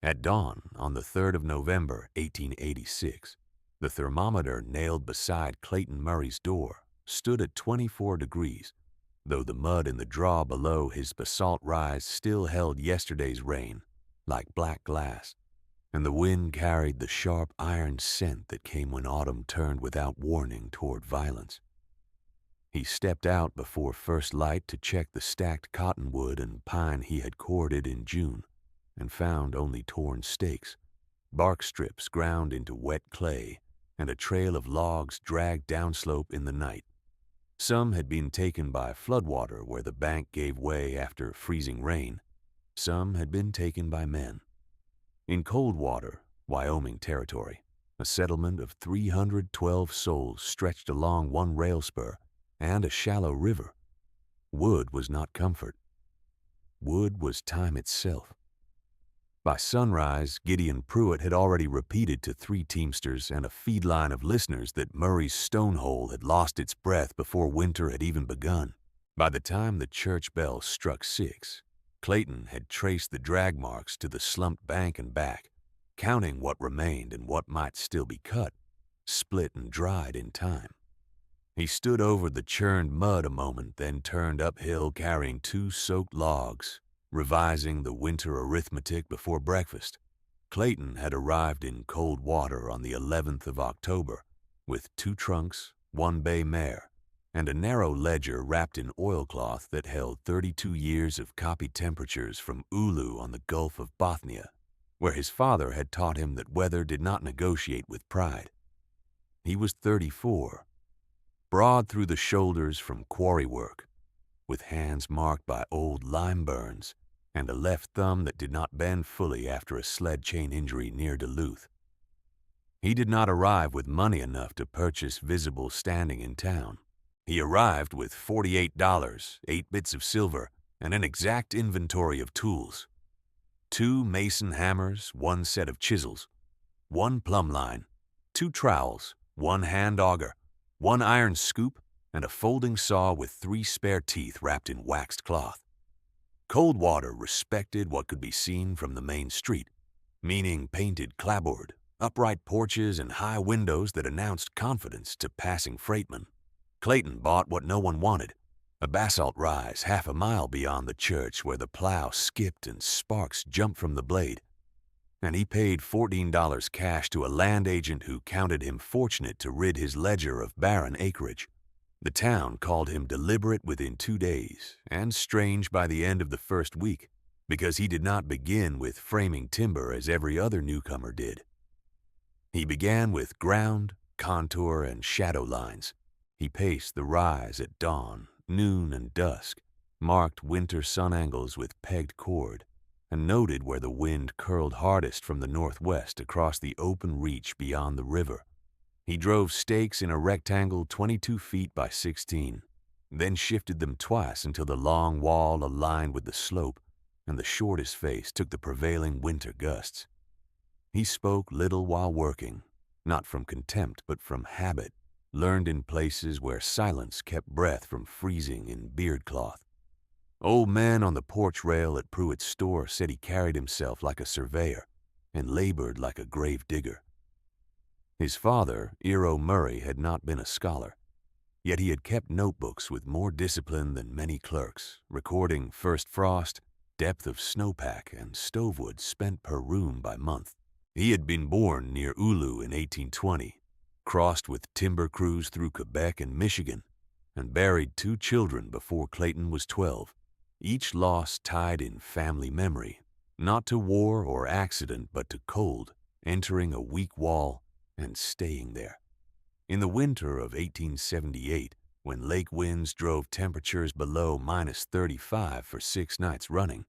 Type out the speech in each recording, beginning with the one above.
At dawn on the 3rd of November, 1886, the thermometer nailed beside Clayton Murray's door stood at 24 degrees, though the mud in the draw below his basalt rise still held yesterday's rain like black glass, and the wind carried the sharp iron scent that came when autumn turned without warning toward violence. He stepped out before first light to check the stacked cottonwood and pine he had corded in June, and found only torn stakes, bark strips ground into wet clay, and a trail of logs dragged downslope in the night. Some had been taken by floodwater where the bank gave way after freezing rain. Some had been taken by men. In Coldwater, Wyoming territory, a settlement of 312 souls stretched along one rail spur and a shallow river. Wood was not comfort. Wood was time itself. By sunrise, Gideon Pruitt had already repeated to 3 teamsters and a feed line of listeners that Murray's Stonehole had lost its breath before winter had even begun. By the time the church bell struck 6, Clayton had traced the drag marks to the slumped bank and back, counting what remained and what might still be cut, split and dried in time. He stood over the churned mud a moment, then turned uphill carrying 2 soaked logs, revising the winter arithmetic before breakfast. Clayton had arrived in Coldwater on the 11th of October with 2 trunks, 1 bay mare, and a narrow ledger wrapped in oilcloth that held 32 years of copy temperatures from Ulu on the Gulf of Bothnia, where his father had taught him that weather did not negotiate with pride. He was 34, broad through the shoulders from quarry work, with hands marked by old lime burns, and a left thumb that did not bend fully after a sled chain injury near Duluth. He did not arrive with money enough to purchase visible standing in town. He arrived with $48, 8 bits of silver, and an exact inventory of tools. 2 mason hammers, 1 set of chisels, 1 plumb line, 2 trowels, 1 hand auger, 1 iron scoop, and a folding saw with 3 spare teeth wrapped in waxed cloth. Coldwater respected what could be seen from the main street, meaning painted clapboard, upright porches, and high windows that announced confidence to passing freightmen. Clayton bought what no one wanted, a basalt rise half a mile beyond the church where the plow skipped and sparks jumped from the blade, and he paid $14 cash to a land agent who counted him fortunate to rid his ledger of barren acreage. The town called him deliberate within 2 days and strange by the end of the first week, because he did not begin with framing timber as every other newcomer did. He began with ground, contour, and shadow lines. He paced the rise at dawn, noon, and dusk, marked winter sun angles with pegged cord, and noted where the wind curled hardest from the northwest across the open reach beyond the river. He drove stakes in a rectangle 22 feet by 16, then shifted them twice until the long wall aligned with the slope, and the shortest face took the prevailing winter gusts. He spoke little while working, not from contempt but from habit, learned in places where silence kept breath from freezing in beard cloth. Old men on the porch rail at Pruitt's store said he carried himself like a surveyor and labored like a grave digger. His father, Ero Murray, had not been a scholar, yet he had kept notebooks with more discipline than many clerks, recording first frost, depth of snowpack, and stovewood spent per room by month. He had been born near Ulu in 1820, crossed with timber crews through Quebec and Michigan, and buried 2 children before Clayton was 12, each loss tied in family memory, not to war or accident but to cold, entering a weak wall and staying there. In the winter of 1878, when lake winds drove temperatures below -35 for 6 nights running,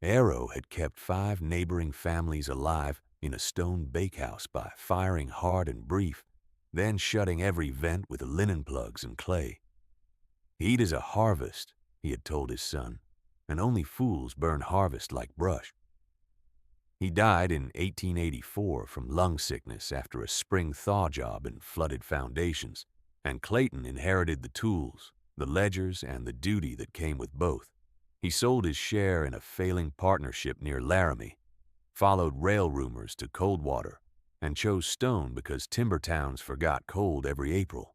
Arrow had kept 5 neighboring families alive in a stone bakehouse by firing hard and brief, then shutting every vent with linen plugs and clay. Heat is a harvest, he had told his son, and only fools burn harvest like brush. He died in 1884 from lung sickness after a spring thaw job and flooded foundations, and Clayton inherited the tools, the ledgers, and the duty that came with both. He sold his share in a failing partnership near Laramie, followed rail rumors to Coldwater, and chose stone because timber towns forgot cold every April,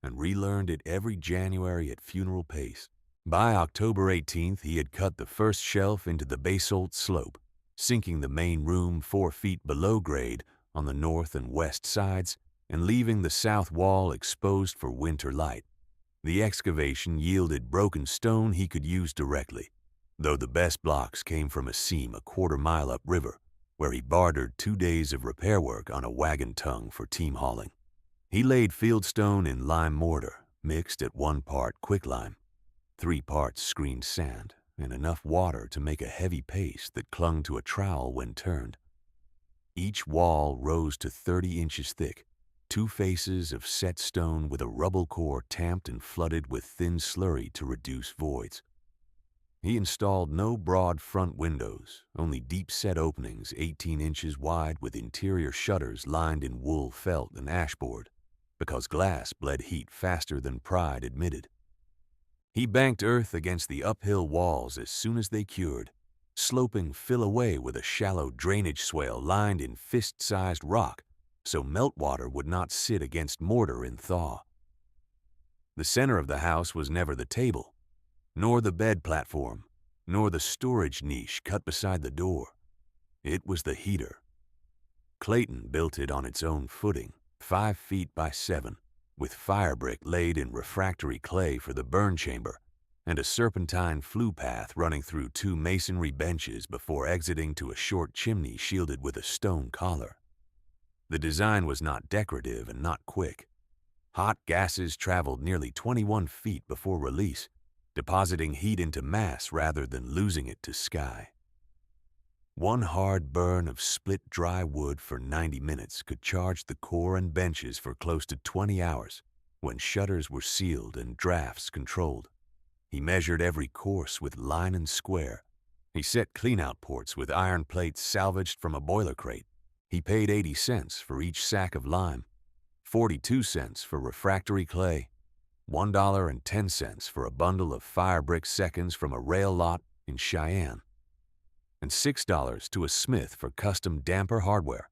and relearned it every January at funeral pace. By October 18th, he had cut the first shelf into the basalt slope, sinking the main room 4 feet below grade on the north and west sides and leaving the south wall exposed for winter light. The excavation yielded broken stone he could use directly, though the best blocks came from a seam a quarter-mile upriver, where he bartered 2 days of repair work on a wagon tongue for team hauling. He laid fieldstone in lime mortar, mixed at 1 part quicklime, 3 parts screened sand, and enough water to make a heavy paste that clung to a trowel when turned. Each wall rose to 30 inches thick, 2 faces of set stone with a rubble core tamped and flooded with thin slurry to reduce voids. He installed no broad front windows, only deep-set openings 18 inches wide with interior shutters lined in wool felt and ashboard, because glass bled heat faster than pride admitted. He banked earth against the uphill walls as soon as they cured, sloping fill away with a shallow drainage swale lined in fist-sized rock so meltwater would not sit against mortar in thaw. The center of the house was never the table, nor the bed platform, nor the storage niche cut beside the door. It was the heater. Clayton built it on its own footing, 5 feet by 7, with fire brick laid in refractory clay for the burn chamber, and a serpentine flue path running through 2 masonry benches before exiting to a short chimney shielded with a stone collar. The design was not decorative and not quick. Hot gases traveled nearly 21 feet before release, depositing heat into mass rather than losing it to sky. 1 hard burn of split dry wood for 90 minutes could charge the core and benches for close to 20 hours when shutters were sealed and drafts controlled. He measured every course with line and square. He set clean-out ports with iron plates salvaged from a boiler crate. He paid 80 cents for each sack of lime, 42 cents for refractory clay, $1.10 for a bundle of fire brick seconds from a rail lot in Cheyenne, and $6 to a smith for custom damper hardware,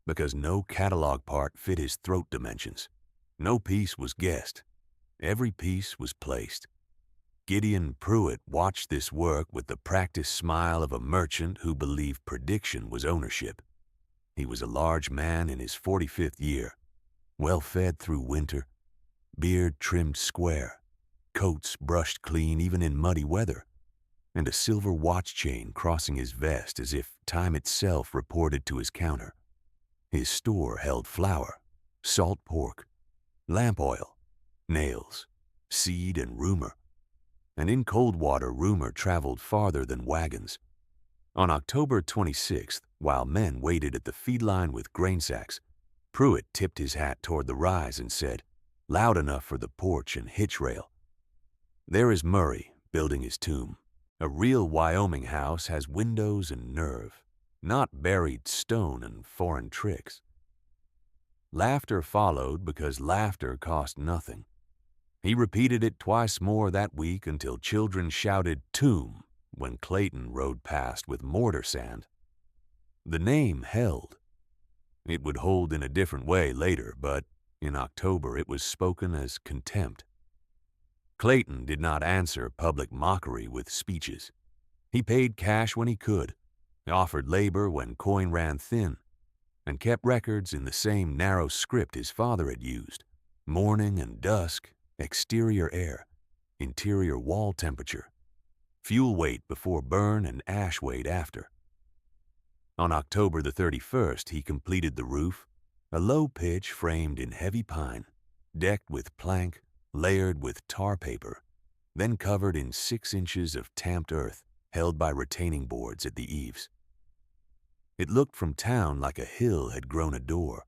because no catalog part fit his throat dimensions. No piece was guessed. Every piece was placed. Gideon Pruitt watched this work with the practiced smile of a merchant who believed prediction was ownership. He was a large man in his 45th year, well-fed through winter, beard trimmed square, coats brushed clean even in muddy weather, and a silver watch chain crossing his vest as if time itself reported to his counter. His store held flour, salt pork, lamp oil, nails, seed, and rumor. And in Coldwater, rumor traveled farther than wagons. On October 26th, while men waited at the feed line with grain sacks, Pruitt tipped his hat toward the rise and said, loud enough for the porch and hitch rail, "There is Murray building his tomb. A real Wyoming house has windows and nerve, not buried stone and foreign tricks." Laughter followed because laughter cost nothing. He repeated it twice more that week until children shouted "tomb" when Clayton rode past with mortar sand. The name held. It would hold in a different way later, but in October it was spoken as contempt. Clayton did not answer public mockery with speeches. He paid cash when he could, offered labor when coin ran thin, and kept records in the same narrow script his father had used: morning and dusk, exterior air, interior wall temperature, fuel weight before burn and ash weight after. On October the 31st, he completed the roof, a low pitch framed in heavy pine, decked with plank, layered with tar paper, then covered in 6 inches of tamped earth held by retaining boards at the eaves. It looked from town like a hill had grown a door.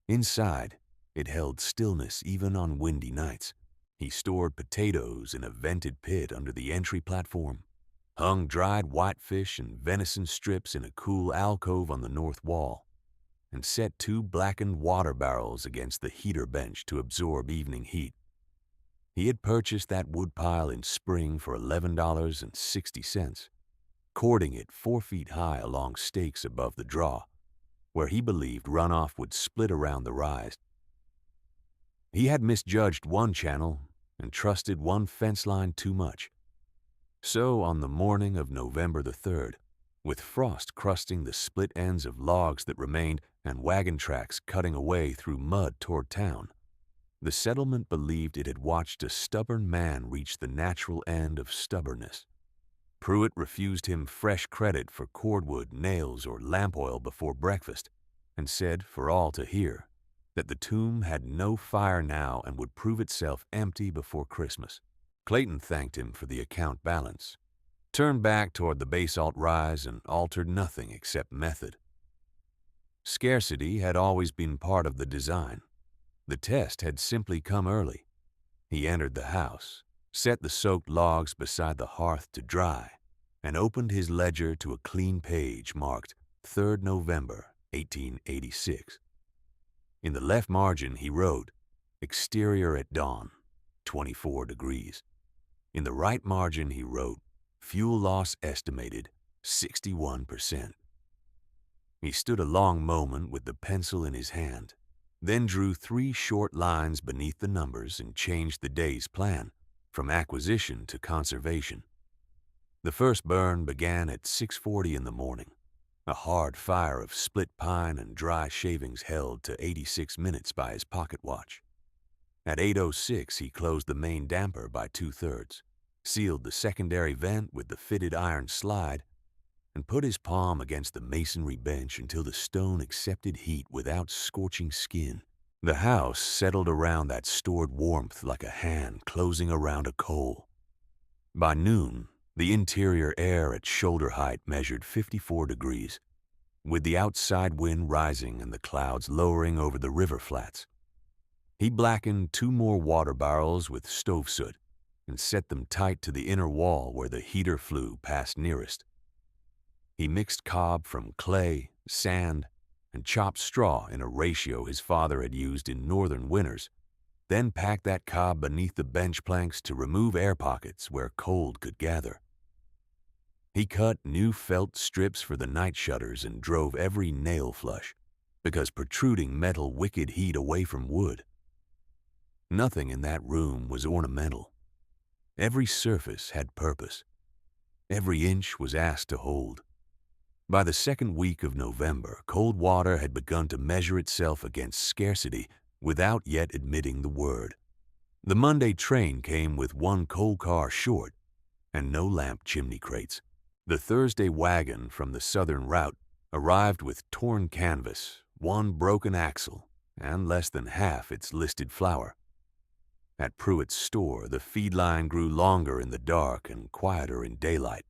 Inside, it held stillness even on windy nights. He stored potatoes in a vented pit under the entry platform, hung dried whitefish and venison strips in a cool alcove on the north wall, and set 2 blackened water barrels against the heater bench to absorb evening heat. He had purchased that woodpile in spring for $11.60. cording it 4 feet high along stakes above the draw, where he believed runoff would split around the rise. He had misjudged one channel and trusted one fence line too much. So on the morning of November the 3rd, with frost crusting the split ends of logs that remained and wagon tracks cutting away through mud toward town, the settlement believed it had watched a stubborn man reach the natural end of stubbornness. Pruitt refused him fresh credit for cordwood, nails, or lamp oil before breakfast, and said, for all to hear, that the tomb had no fire now and would prove itself empty before Christmas. Clayton thanked him for the account balance, turned back toward the basalt rise, and altered nothing except method. Scarcity had always been part of the design. The test had simply come early. He entered the house, set the soaked logs beside the hearth to dry, and opened his ledger to a clean page marked 3rd November, 1886. In the left margin he wrote, "Exterior at dawn, 24 degrees." In the right margin he wrote, "Fuel loss estimated, 61%. He stood a long moment with the pencil in his hand, then drew 3 short lines beneath the numbers and changed the day's plan from acquisition to conservation. The first burn began at 6:40 in the morning. A hard fire of split pine and dry shavings held to 86 minutes by his pocket watch. At 8:06 he closed the main damper by 2/3, sealed the secondary vent with the fitted iron slide, and put his palm against the masonry bench until the stone accepted heat without scorching skin. The house settled around that stored warmth like a hand closing around a coal. By noon, the interior air at shoulder height measured 54 degrees, with the outside wind rising and the clouds lowering over the river flats. He blackened 2 more water barrels with stove soot and set them tight to the inner wall where the heater flue passed nearest. He mixed cob from clay, sand, and chopped straw in a ratio his father had used in northern winters, then packed that cob beneath the bench planks to remove air pockets where cold could gather. He cut new felt strips for the night shutters and drove every nail flush, because protruding metal wicked heat away from wood. Nothing in that room was ornamental. Every surface had purpose. Every inch was asked to hold. By the second week of November, cold water had begun to measure itself against scarcity without yet admitting the word. The Monday train came with 1 coal car short and no lamp chimney crates. The Thursday wagon from the southern route arrived with torn canvas, 1 broken axle, and less than half its listed flour. At Pruitt's store, the feed line grew longer in the dark and quieter in daylight,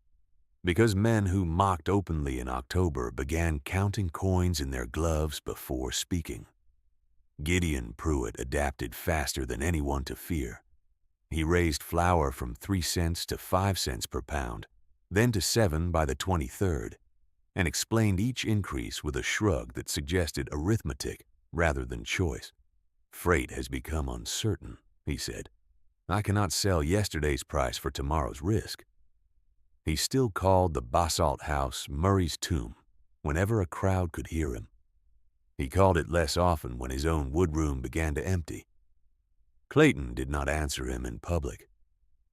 because men who mocked openly in October began counting coins in their gloves before speaking. Gideon Pruitt adapted faster than anyone to fear. He raised flour from 3 cents to 5 cents per pound, then to 7 by the 23rd, and explained each increase with a shrug that suggested arithmetic rather than choice. "Freight has become uncertain," he said. "I cannot sell yesterday's price for tomorrow's risk." He still called the basalt house Murray's Tomb whenever a crowd could hear him. He called it less often when his own woodroom began to empty. Clayton did not answer him in public.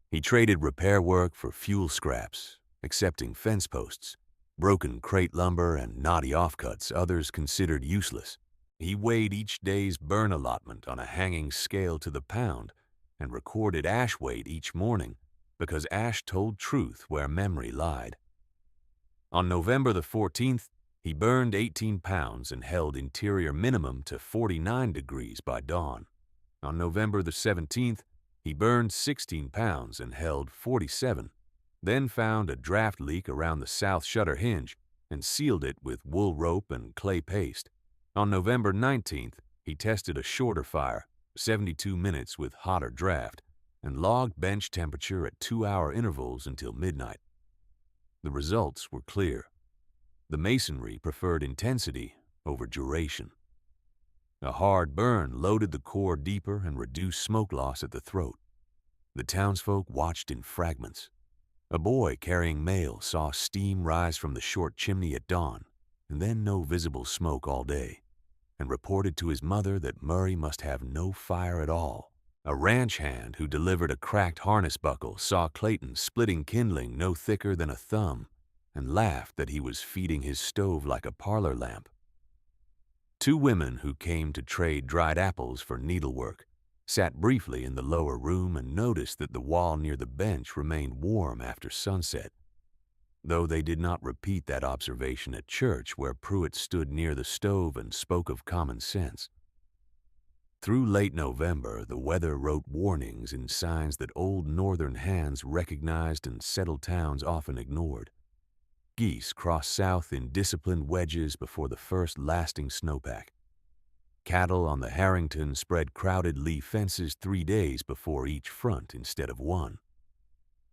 He traded repair work for fuel scraps, accepting fence posts, broken crate lumber, and knotty offcuts others considered useless. He weighed each day's burn allotment on a hanging scale to the pound and recorded ash weight each morning, because ash told truth where memory lied. On November the 14th, he burned 18 pounds and held interior minimum to 49 degrees by dawn. On November the 17th, he burned 16 pounds and held 47, then found a draft leak around the south shutter hinge and sealed it with wool rope and clay paste. On November 19th, he tested a shorter fire, 72 minutes with hotter draft, and logged bench temperature at 2-hour intervals until midnight. The results were clear. The masonry preferred intensity over duration. A hard burn loaded the core deeper and reduced smoke loss at the throat. The townsfolk watched in fragments. A boy carrying mail saw steam rise from the short chimney at dawn, and then no visible smoke all day, and reported to his mother that Murray must have no fire at all. A ranch hand who delivered a cracked harness buckle saw Clayton splitting kindling no thicker than a thumb and laughed that he was feeding his stove like a parlor lamp. Two women who came to trade dried apples for needlework sat briefly in the lower room and noticed that the wall near the bench remained warm after sunset, though they did not repeat that observation at church where Pruitt stood near the stove and spoke of common sense. Through late November, the weather wrote warnings in signs that old northern hands recognized and settled towns often ignored. Geese crossed south in disciplined wedges before the first lasting snowpack. Cattle on the Harrington spread crowded lee fences 3 days before each front instead of one.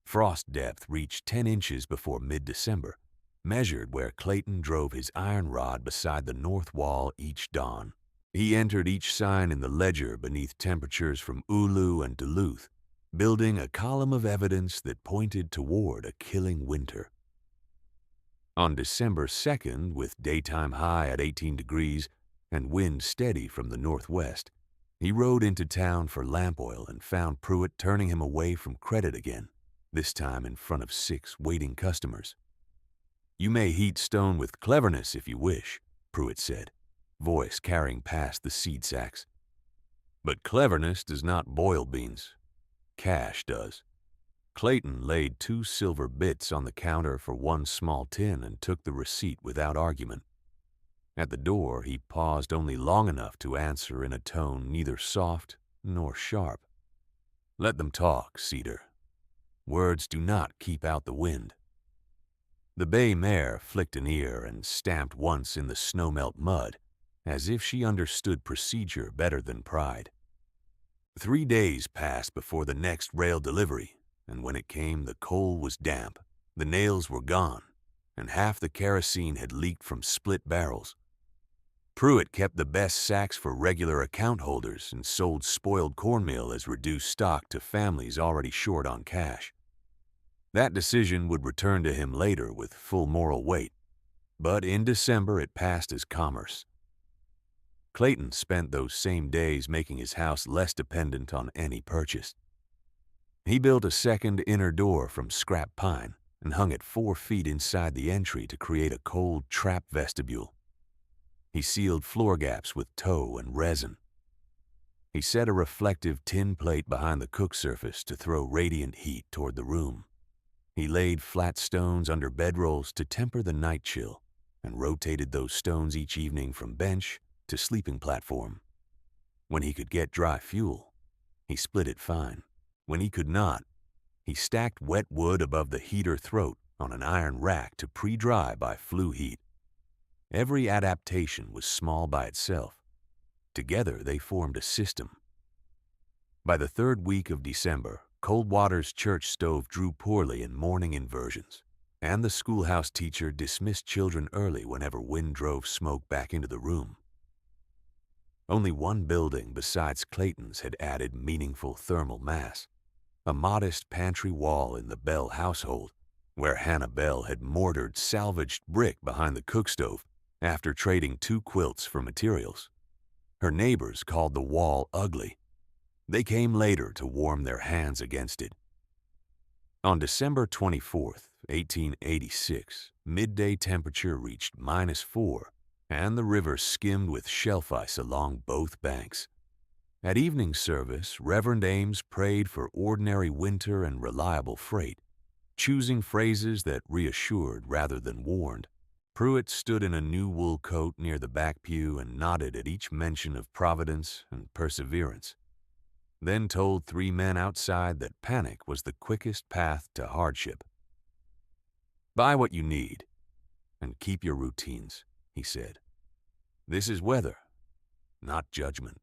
Frost depth reached 10 inches before mid-December, measured where Clayton drove his iron rod beside the north wall each dawn. He entered each sign in the ledger beneath temperatures from Oulu and Duluth, building a column of evidence that pointed toward a killing winter. On December 2nd, with daytime high at 18 degrees and wind steady from the northwest, he rode into town for lamp oil and found Pruitt turning him away from credit again, this time in front of 6 waiting customers. "You may heat stone with cleverness if you wish," Pruitt said, voice carrying past the seed sacks. "But cleverness does not boil beans. Cash does." Clayton laid 2 silver bits on the counter for 1 small tin and took the receipt without argument. At the door, he paused only long enough to answer in a tone neither soft nor sharp. "Let them talk, Cedar. Words do not keep out the wind." The bay mare flicked an ear and stamped once in the snowmelt mud, as if she understood procedure better than pride. 3 days passed before the next rail delivery, and when it came, the coal was damp, the nails were gone, and half the kerosene had leaked from split barrels. Pruitt kept the best sacks for regular account holders and sold spoiled cornmeal as reduced stock to families already short on cash. That decision would return to him later with full moral weight, but in December it passed as commerce. Clayton spent those same days making his house less dependent on any purchase. He built a second inner door from scrap pine and hung it 4 feet inside the entry to create a cold trap vestibule. He sealed floor gaps with tow and resin. He set a reflective tin plate behind the cook surface to throw radiant heat toward the room. He laid flat stones under bedrolls to temper the night chill and rotated those stones each evening from bench to sleeping platform. When he could get dry fuel, he split it fine. When he could not, he stacked wet wood above the heater throat on an iron rack to pre-dry by flue heat. Every adaptation was small by itself. Together they formed a system. By the 3rd week of December, Coldwater's church stove drew poorly in morning inversions, and the schoolhouse teacher dismissed children early whenever wind drove smoke back into the room. Only one building besides Clayton's had added meaningful thermal mass, a modest pantry wall in the Bell household, where Hannah Bell had mortared salvaged brick behind the cook stove after trading 2 quilts for materials. Her neighbors called the wall ugly. They came later to warm their hands against it. On December 24th, 1886, midday temperature reached -4, and the river skimmed with shelf ice along both banks. At evening service, Reverend Ames prayed for ordinary winter and reliable freight, choosing phrases that reassured rather than warned. Pruitt stood in a new wool coat near the back pew and nodded at each mention of providence and perseverance, then told 3 men outside that panic was the quickest path to hardship. "Buy what you need, and keep your routines," he said. "This is weather, not judgment."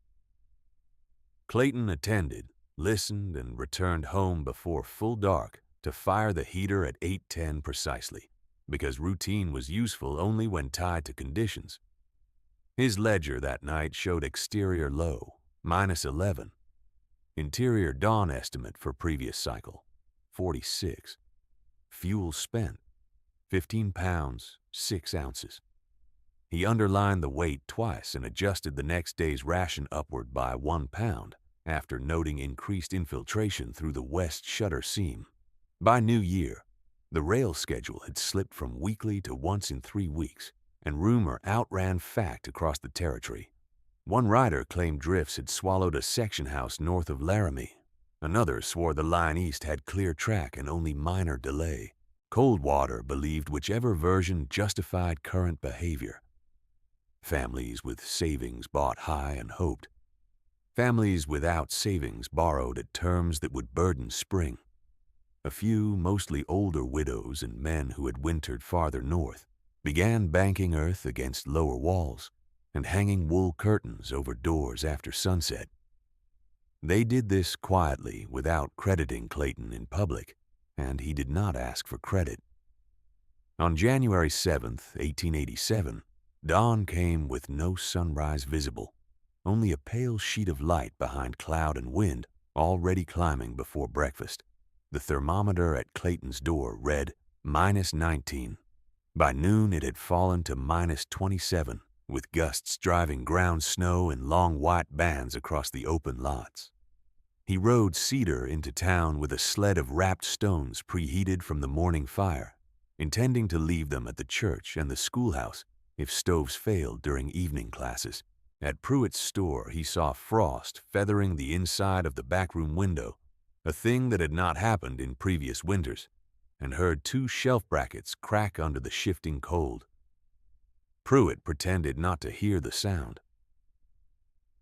Clayton attended, listened, and returned home before full dark to fire the heater at 8:10 precisely, because routine was useful only when tied to conditions. His ledger that night showed exterior low, -11. Interior dawn estimate for previous cycle, 46. Fuel spent, 15 pounds, 6 ounces. He underlined the weight twice and adjusted the next day's ration upward by 1 pound after noting increased infiltration through the west shutter seam. By New Year, the rail schedule had slipped from weekly to once in 3 weeks, and rumor outran fact across the territory. One rider claimed drifts had swallowed a section house north of Laramie. Another swore the line east had clear track and only minor delay. Coldwater believed whichever version justified current behavior. Families with savings bought high and hoped. Families without savings borrowed at terms that would burden spring. A few, mostly older widows and men who had wintered farther north, began banking earth against lower walls and hanging wool curtains over doors after sunset. They did this quietly without crediting Clayton in public, and he did not ask for credit. On January 7th, 1887, dawn came with no sunrise visible, only a pale sheet of light behind cloud and wind already climbing before breakfast. The thermometer at Clayton's door read -19. By noon it had fallen to -27, with gusts driving ground snow in long white bands across the open lots. He rode Cedar into town with a sled of wrapped stones preheated from the morning fire, intending to leave them at the church and the schoolhouse if stoves failed during evening classes. At Pruitt's store, he saw frost feathering the inside of the backroom window, a thing that had not happened in previous winters, and heard 2 shelf brackets crack under the shifting cold. Pruitt pretended not to hear the sound.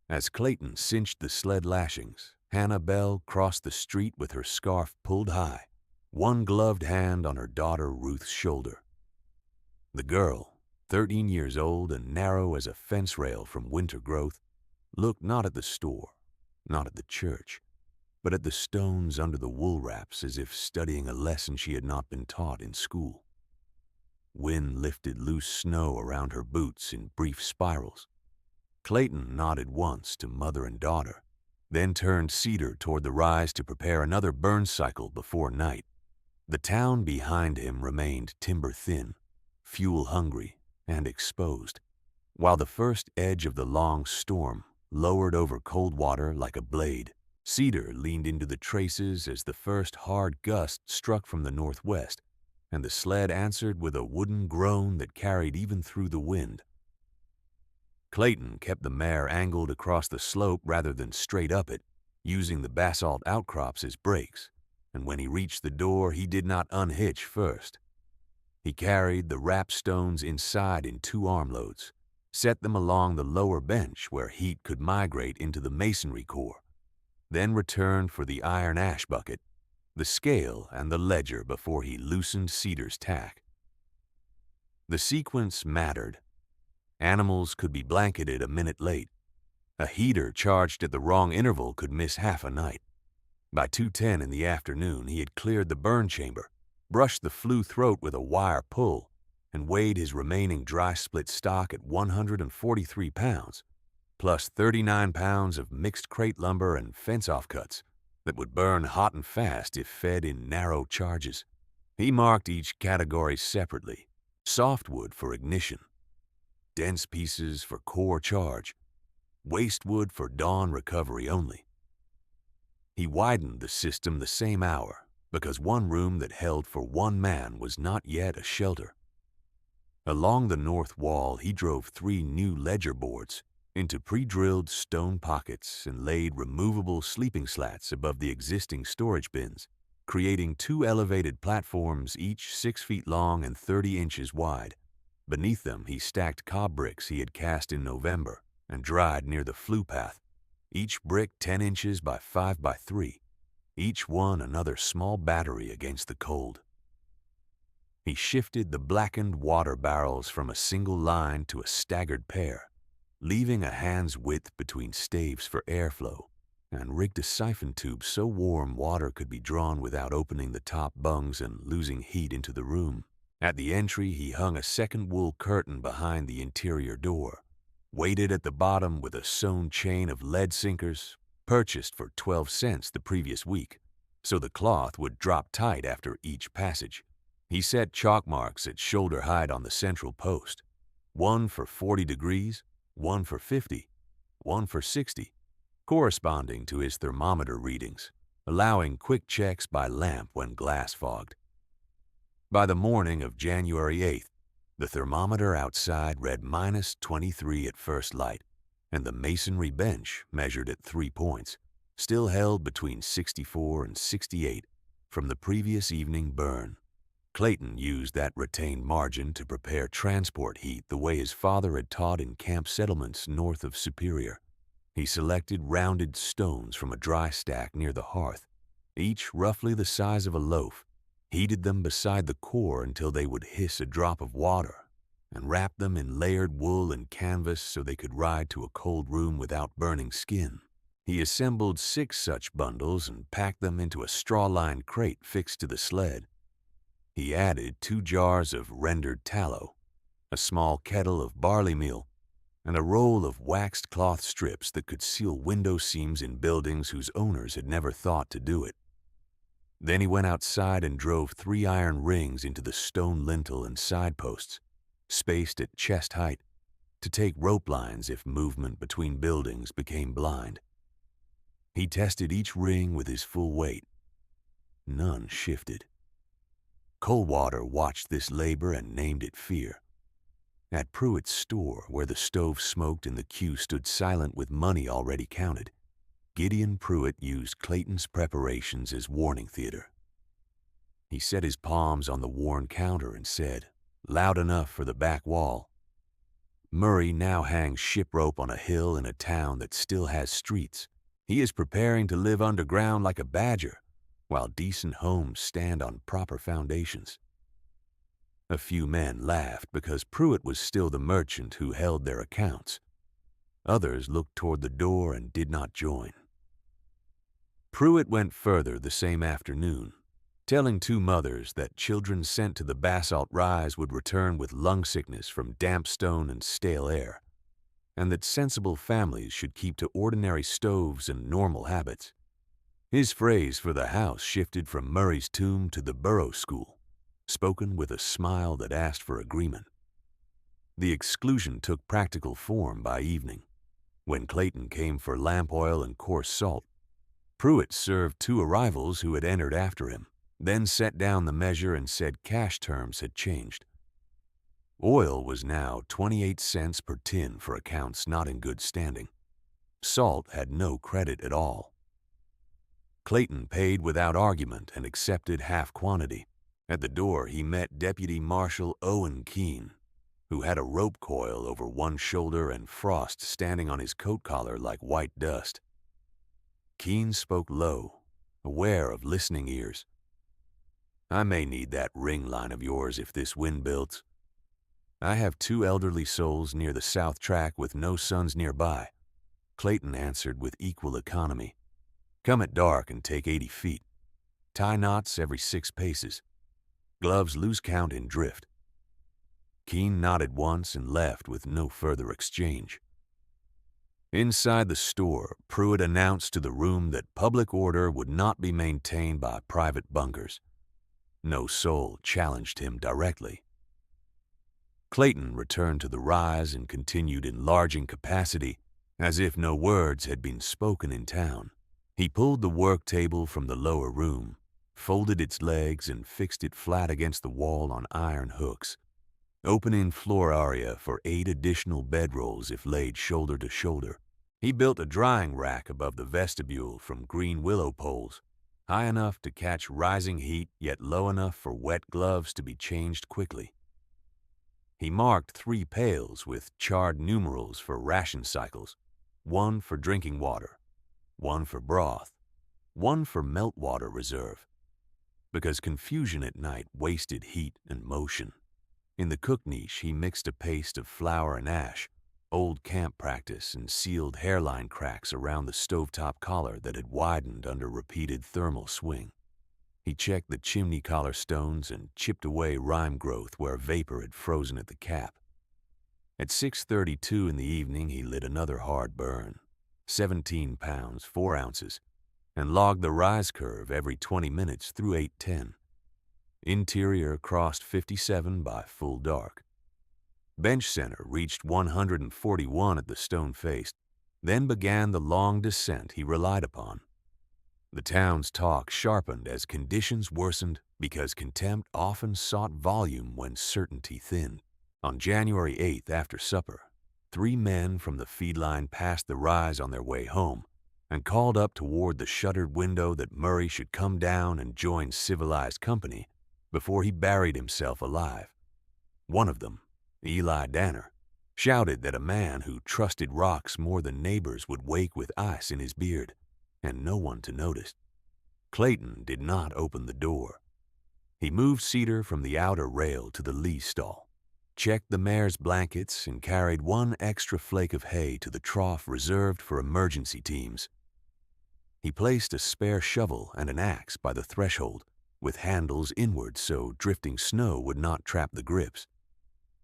As Clayton cinched the sled lashings, Hannah Bell crossed the street with her scarf pulled high, one gloved hand on her daughter Ruth's shoulder. The girl, 13 years old and narrow as a fence rail from winter growth, looked not at the store, not at the church, but at the stones under the wool wraps as if studying a lesson she had not been taught in school. Wind lifted loose snow around her boots in brief spirals. Clayton nodded once to mother and daughter, then turned Cedar toward the rise to prepare another burn cycle before night. The town behind him remained timber-thin, fuel-hungry, and exposed, while the first edge of the long storm lowered over Coldwater like a blade. Cedar leaned into the traces as the first hard gust struck from the northwest, and the sled answered with a wooden groan that carried even through the wind. Clayton kept the mare angled across the slope rather than straight up it, using the basalt outcrops as brakes, and when he reached the door, he did not unhitch first. He carried the wrapped stones inside in 2 armloads, set them along the lower bench where heat could migrate into the masonry core, then returned for the iron ash bucket, the scale, and the ledger before he loosened Cedar's tack. The sequence mattered. Animals could be blanketed a minute late. A heater charged at the wrong interval could miss half a night. By 2:10 in the afternoon, he had cleared the burn chamber, brushed the flue throat with a wire pull, and weighed his remaining dry split stock at 143 pounds, plus 39 pounds of mixed crate lumber and fence offcuts that would burn hot and fast if fed in narrow charges. He marked each category separately: softwood for ignition, dense pieces for core charge, waste wood for dawn recovery only. He widened the system the same hour because one room that held for 1 man was not yet a shelter. Along the north wall, he drove 3 new ledger boards into pre-drilled stone pockets and laid removable sleeping slats above the existing storage bins, creating 2 elevated platforms, each 6 feet long and 30 inches wide. Beneath them, he stacked cob bricks he had cast in November and dried near the flue path, each brick 10 inches by 5 by 3, each one another small battery against the cold. He shifted the blackened water barrels from a single line to a staggered pair, leaving a hand's width between staves for airflow, and rigged a siphon tube so warm water could be drawn without opening the top bungs and losing heat into the room. At the entry, he hung a second wool curtain behind the interior door, weighted at the bottom with a sewn chain of lead sinkers, purchased for 12 cents the previous week, so the cloth would drop tight after each passage. He set chalk marks at shoulder height on the central post, one for 40 degrees, one for 50, one for 60, corresponding to his thermometer readings, allowing quick checks by lamp when glass fogged. By the morning of January 8th, the thermometer outside read -23 at first light, and the masonry bench, measured at 3 points, still held between 64 and 68 from the previous evening burn. Clayton used that retained margin to prepare transport heat the way his father had taught in camp settlements north of Superior. He selected rounded stones from a dry stack near the hearth, each roughly the size of a loaf, heated them beside the core until they would hiss a drop of water, and wrapped them in layered wool and canvas so they could ride to a cold room without burning skin. He assembled 6 such bundles and packed them into a straw-lined crate fixed to the sled. He added 2 jars of rendered tallow, a small kettle of barley meal, and a roll of waxed cloth strips that could seal window seams in buildings whose owners had never thought to do it. Then he went outside and drove 3 iron rings into the stone lintel and side posts, spaced at chest height, to take rope lines if movement between buildings became blind. He tested each ring with his full weight. None shifted. Coldwater watched this labor and named it fear. At Pruitt's store, where the stove smoked and the queue stood silent with money already counted, Gideon Pruitt used Clayton's preparations as warning theater. He set his palms on the worn counter and said, loud enough for the back wall, "Murray now hangs ship rope on a hill in a town that still has streets. He is preparing to live underground like a badger, while decent homes stand on proper foundations." A few men laughed because Pruitt was still the merchant who held their accounts. Others looked toward the door and did not join. Pruitt went further the same afternoon, telling 2 mothers that children sent to the basalt rise would return with lung sickness from damp stone and stale air, and that sensible families should keep to ordinary stoves and normal habits. His phrase for the house shifted from Murray's tomb to the Burrow School, spoken with a smile that asked for agreement. The exclusion took practical form by evening. When Clayton came for lamp oil and coarse salt, Pruitt served 2 arrivals who had entered after him, then set down the measure and said cash terms had changed. Oil was now 28 cents per tin for accounts not in good standing. Salt had no credit at all. Clayton paid without argument and accepted half quantity. At the door, he met Deputy Marshal Owen Keene, who had a rope coil over one shoulder and frost standing on his coat collar like white dust. Keene spoke low, aware of listening ears. "I may need that ring line of yours if this wind builds. I have 2 elderly souls near the south track with no sons nearby," Clayton answered with equal economy. "Come at dark and take 80 feet. Tie knots every 6 paces. Gloves lose count in drift." Keene nodded once and left with no further exchange. Inside the store, Pruitt announced to the room that public order would not be maintained by private bunkers. No soul challenged him directly. Clayton returned to the rise and continued enlarging capacity as if no words had been spoken in town. He pulled the work table from the lower room, folded its legs and fixed it flat against the wall on iron hooks, opening floor area for 8 additional bedrolls if laid shoulder to shoulder. He built a drying rack above the vestibule from green willow poles, high enough to catch rising heat yet low enough for wet gloves to be changed quickly. He marked 3 pails with charred numerals for ration cycles, 1 for drinking water, 1 for broth, 1 for meltwater reserve, because confusion at night wasted heat and motion. In the cook niche, he mixed a paste of flour and ash, old camp practice, and sealed hairline cracks around the stovetop collar that had widened under repeated thermal swing. He checked the chimney collar stones and chipped away rime growth where vapor had frozen at the cap. At 6:32 in the evening, he lit another hard burn, 17 pounds, 4 ounces, and logged the rise curve every 20 minutes through 8:10. Interior crossed 57 by full dark. Bench center reached 141 at the stone face. Then began the long descent he relied upon. The town's talk sharpened as conditions worsened because contempt often sought volume when certainty thinned. On January 8th after supper, 3 men from the feedline passed the rise on their way home and called up toward the shuttered window that Murray should come down and join civilized company before he buried himself alive. One of them, Eli Danner, shouted that a man who trusted rocks more than neighbors would wake with ice in his beard, and no one to notice. Clayton did not open the door. He moved Cedar from the outer rail to the lee stall, checked the mare's blankets, and carried 1 extra flake of hay to the trough reserved for emergency teams. He placed a spare shovel and an axe by the threshold, with handles inward so drifting snow would not trap the grips.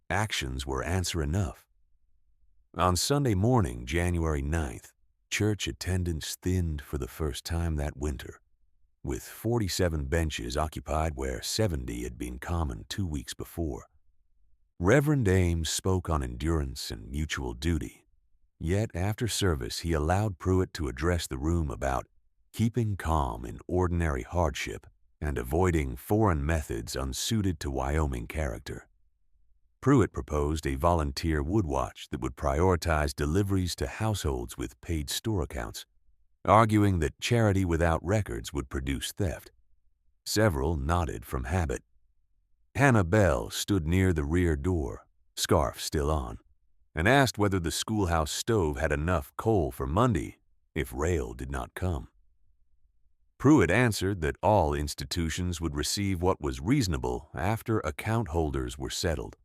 Actions were answer enough. On Sunday morning, January 9th, church attendance thinned for the first time that winter, with 47 benches occupied where 70 had been common 2 weeks before. Reverend Ames spoke on endurance and mutual duty, yet after service he allowed Pruitt to address the room about keeping calm in ordinary hardship and avoiding foreign methods unsuited to Wyoming character. Pruitt proposed a volunteer wood watch that would prioritize deliveries to households with paid store accounts, arguing that charity without records would produce theft. Several nodded from habit. Hannah Bell stood near the rear door, scarf still on, and asked whether the schoolhouse stove had enough coal for Monday if Rail did not come. Pruitt answered that all institutions would receive what was reasonable after account holders were settled.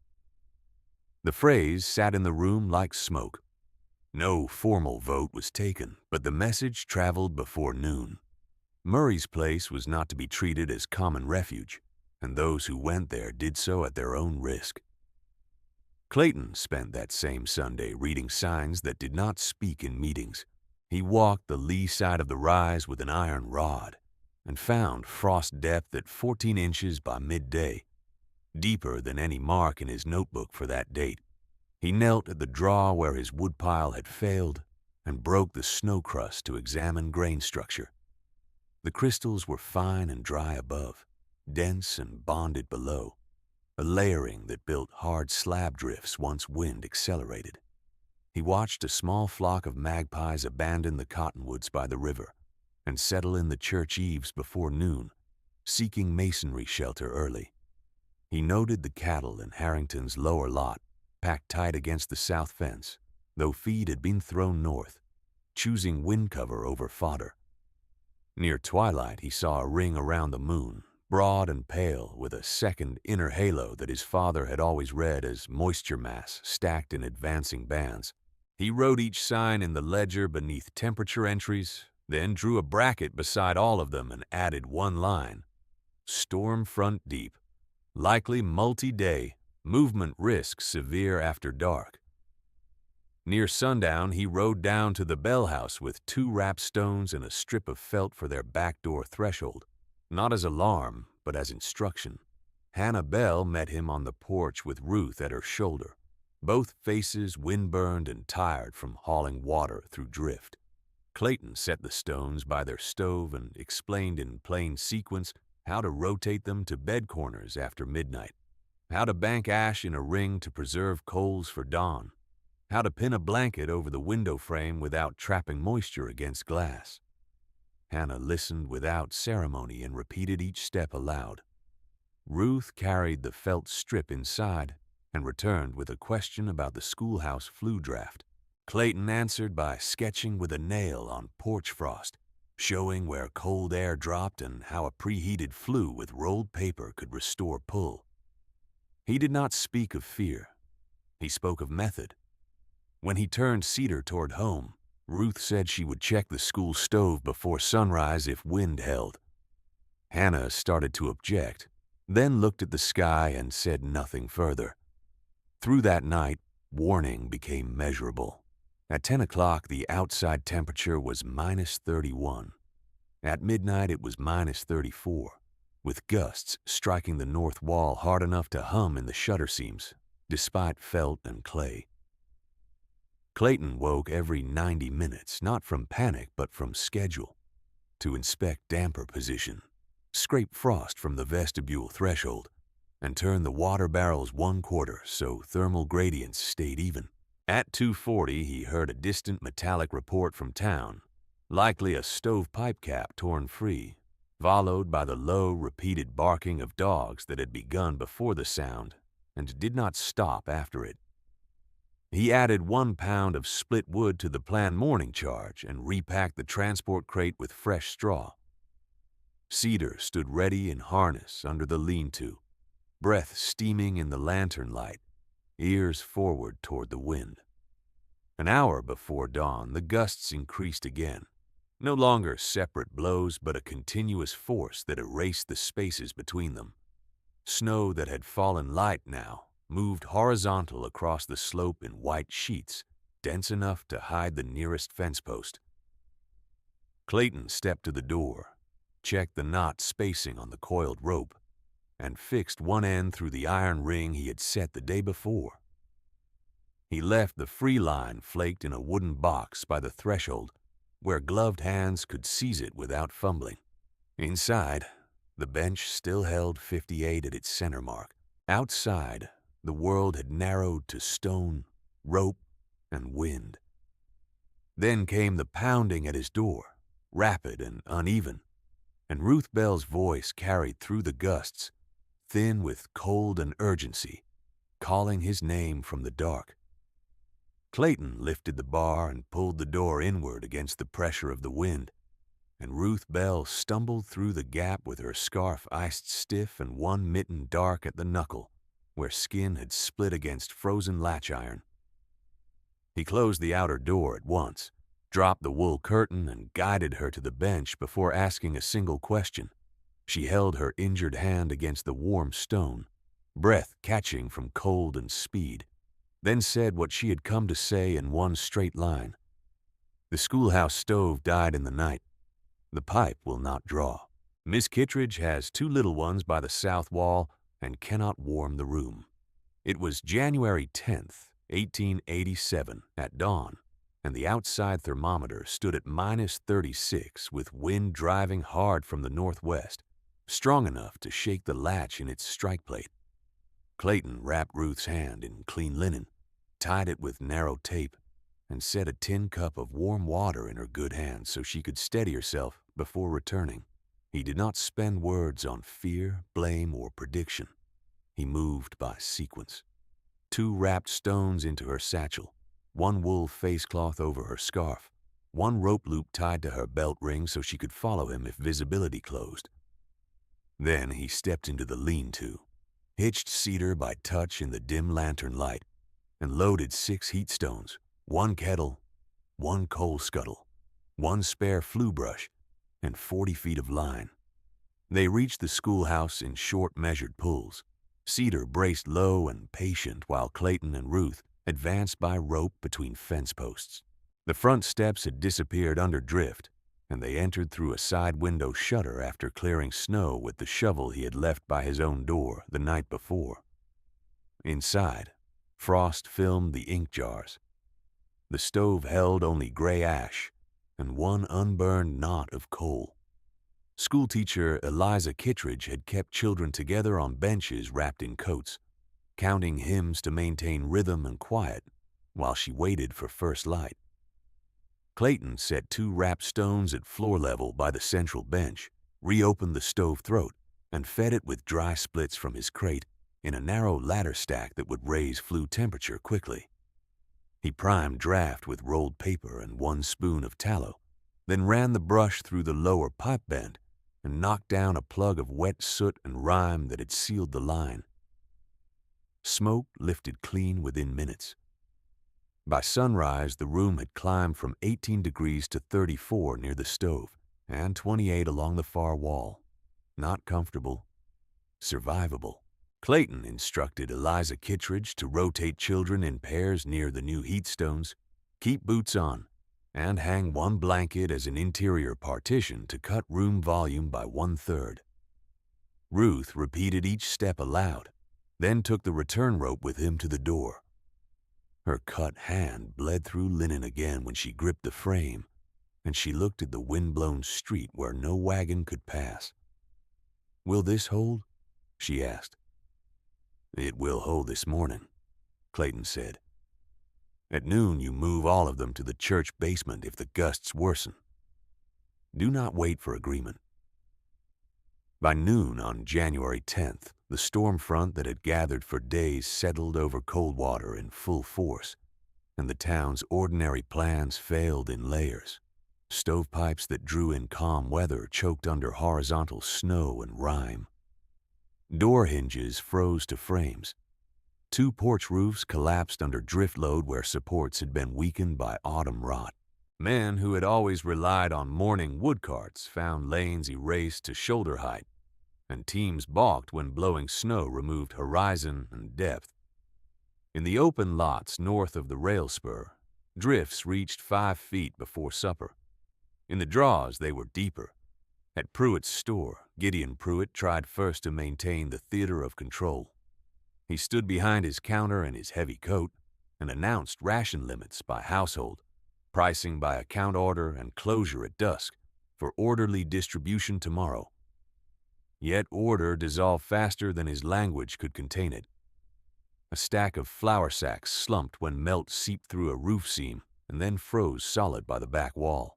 The phrase sat in the room like smoke. No formal vote was taken, but the message traveled before noon. Murray's place was not to be treated as common refuge, and those who went there did so at their own risk. Clayton spent that same Sunday reading signs that did not speak in meetings. He walked the lee side of the rise with an iron rod and found frost depth at 14 inches by midday, deeper than any mark in his notebook for that date. He knelt at the draw where his woodpile had failed and broke the snow crust to examine grain structure. The crystals were fine and dry above, dense and bonded below, a layering that built hard slab drifts once wind accelerated. He watched a small flock of magpies abandon the cottonwoods by the river and settle in the church eaves before noon, seeking masonry shelter early. He noted the cattle in Harrington's lower lot, packed tight against the south fence, though feed had been thrown north, choosing wind cover over fodder. Near twilight, he saw a ring around the moon, broad and pale, with a second inner halo that his father had always read as moisture mass stacked in advancing bands. He wrote each sign in the ledger beneath temperature entries, then drew a bracket beside all of them and added one line: storm front deep, likely multi-day, movement risk severe after dark. Near sundown, he rode down to the Bell House with 2 wrapped stones and a strip of felt for their back door threshold, not as alarm, but as instruction. Hannah Bell met him on the porch with Ruth at her shoulder, both faces windburned and tired from hauling water through drift. Clayton set the stones by their stove and explained in plain sequence how to rotate them to bed corners after midnight, how to bank ash in a ring to preserve coals for dawn, how to pin a blanket over the window frame without trapping moisture against glass. Hannah listened without ceremony and repeated each step aloud. Ruth carried the felt strip inside and returned with a question about the schoolhouse flue draft. Clayton answered by sketching with a nail on porch frost, showing where cold air dropped and how a preheated flue with rolled paper could restore pull. He did not speak of fear. He spoke of method. When he turned Cedar toward home, Ruth said she would check the school stove before sunrise if wind held. Hannah started to object, then looked at the sky and said nothing further. Through that night, warning became measurable. At 10 o'clock, the outside temperature was -31. At midnight, it was -34. with gusts striking the north wall hard enough to hum in the shutter seams, despite felt and clay. Clayton woke every 90 minutes, not from panic but from schedule, to inspect damper position, scrape frost from the vestibule threshold, and turn the water barrels 1/4 so thermal gradients stayed even. At 2:40, he heard a distant metallic report from town, likely a stovepipe cap torn free, followed by the low, repeated barking of dogs that had begun before the sound and did not stop after it. He added 1 pound of split wood to the planned morning charge and repacked the transport crate with fresh straw. Cedar stood ready in harness under the lean-to, breath steaming in the lantern light, ears forward toward the wind. An hour before dawn, the gusts increased again, no longer separate blows but a continuous force that erased the spaces between them. Snow that had fallen light now moved horizontal across the slope in white sheets, dense enough to hide the nearest fence post. Clayton stepped to the door, checked the knot spacing on the coiled rope, and fixed one end through the iron ring he had set the day before. He left the free line flaked in a wooden box by the threshold, where gloved hands could seize it without fumbling. Inside, the bench still held 58 at its center mark. Outside, the world had narrowed to stone, rope, and wind. Then came the pounding at his door, rapid and uneven, and Ruth Bell's voice carried through the gusts, thin with cold and urgency, calling his name from the dark. Clayton lifted the bar and pulled the door inward against the pressure of the wind, and Ruth Bell stumbled through the gap with her scarf iced stiff and one mitten dark at the knuckle, where skin had split against frozen latch iron. He closed the outer door at once, dropped the wool curtain, and guided her to the bench before asking a single question. She held her injured hand against the warm stone, breath catching from cold and speed, then said what she had come to say in one straight line. The schoolhouse stove died in the night. The pipe will not draw. Miss Kittredge has 2 little ones by the south wall and cannot warm the room. It was January 10th, 1887, at dawn, and the outside thermometer stood at -36 with wind driving hard from the northwest, strong enough to shake the latch in its strike plate. Clayton wrapped Ruth's hand in clean linen, tied it with narrow tape, and set a tin cup of warm water in her good hands so she could steady herself before returning. He did not spend words on fear, blame, or prediction. He moved by sequence. 2 wrapped stones into her satchel, 1 wool face cloth over her scarf, 1 rope loop tied to her belt ring so she could follow him if visibility closed. Then he stepped into the lean-to, hitched Cedar by touch in the dim lantern light, and loaded 6 heat stones, 1 kettle, 1 coal scuttle, 1 spare flue brush, and 40 feet of line. They reached the schoolhouse in short, measured pulls. Cedar braced low and patient while Clayton and Ruth advanced by rope between fence posts. The front steps had disappeared under drift, and they entered through a side window shutter after clearing snow with the shovel he had left by his own door the night before. Inside, frost filmed the ink jars. The stove held only gray ash and 1 unburned knot of coal. Schoolteacher Eliza Kittredge had kept children together on benches wrapped in coats, counting hymns to maintain rhythm and quiet while she waited for first light. Clayton set 2 wrapped stones at floor level by the central bench, reopened the stove throat, and fed it with dry splits from his crate in a narrow ladder stack that would raise flue temperature quickly. He primed draft with rolled paper and 1 spoon of tallow, then ran the brush through the lower pipe bend and knocked down a plug of wet soot and rime that had sealed the line. Smoke lifted clean within minutes. By sunrise, the room had climbed from 18 degrees to 34 near the stove and 28 along the far wall. Not comfortable, survivable. Clayton instructed Eliza Kittredge to rotate children in pairs near the new heat stones, keep boots on, and hang 1 blanket as an interior partition to cut room volume by 1/3. Ruth repeated each step aloud, then took the return rope with him to the door. Her cut hand bled through linen again when she gripped the frame, and she looked at the wind-blown street where no wagon could pass. "Will this hold?" she asked. "It will hold this morning," Clayton said. "At noon you move all of them to the church basement if the gusts worsen. Do not wait for agreement." By noon on January 10th, the storm front that had gathered for days settled over Coldwater in full force, and the town's ordinary plans failed in layers. Stovepipes that drew in calm weather choked under horizontal snow and rime. Door hinges froze to frames. 2 porch roofs collapsed under drift load where supports had been weakened by autumn rot. Men who had always relied on morning wood carts found lanes erased to shoulder height, and teams balked when blowing snow removed horizon and depth. In the open lots north of the rail spur, drifts reached 5 feet before supper. In the draws, they were deeper. At Pruitt's store, Gideon Pruitt tried first to maintain the theater of control. He stood behind his counter in his heavy coat and announced ration limits by household, pricing by account order and closure at dusk, for orderly distribution tomorrow. Yet order dissolved faster than his language could contain it. A stack of flour sacks slumped when melt seeped through a roof seam and then froze solid by the back wall.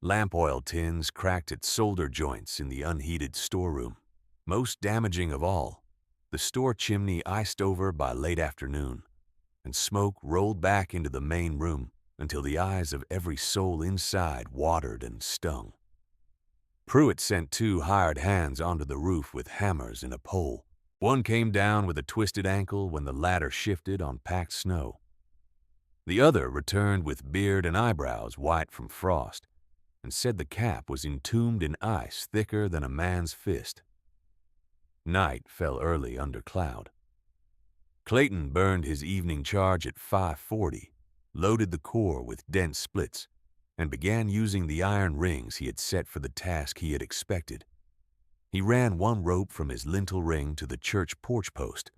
Lamp oil tins cracked at solder joints in the unheated storeroom. Most damaging of all, the store chimney iced over by late afternoon, and smoke rolled back into the main room until the eyes of every soul inside watered and stung. Pruitt sent 2 hired hands onto the roof with hammers and a pole. One came down with a twisted ankle when the ladder shifted on packed snow. The other returned with beard and eyebrows white from frost, and said the cap was entombed in ice thicker than a man's fist. Night fell early under cloud. Clayton burned his evening charge at 5:40, loaded the core with dense splits, and began using the iron rings he had set for the task he had expected. He ran 1 rope from his lintel ring to the church porch post,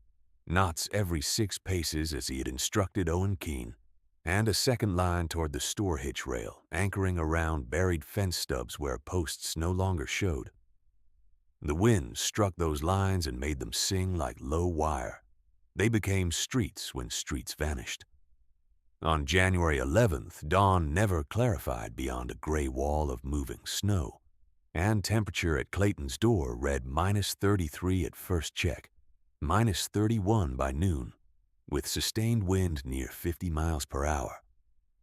knots every 6 paces as he had instructed Owen Keene, and a second line toward the store hitch rail, anchoring around buried fence stubs where posts no longer showed. The wind struck those lines and made them sing like low wire. They became streets when streets vanished. On January 11th, dawn never clarified beyond a gray wall of moving snow, and temperature at Clayton's door read -33 at first check, -31 by noon, with sustained wind near 50 miles per hour.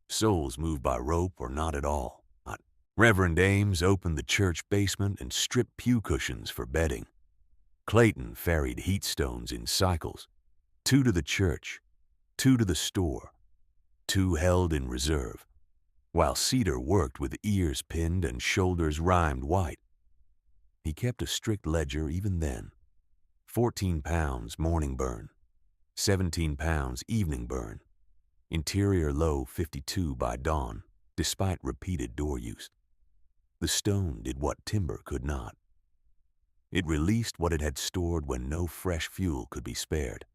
Souls moved by rope or not at all. Reverend Ames opened the church basement and stripped pew cushions for bedding. Clayton ferried heat stones in cycles, 2 to the church, 2 to the store, 2 held in reserve, while Cedar worked with ears pinned and shoulders rimed white. He kept a strict ledger even then. 14 pounds morning burn, 17 pounds evening burn, interior low 52 by dawn, despite repeated door use. The stone did what timber could not. It released what it had stored when no fresh fuel could be spared.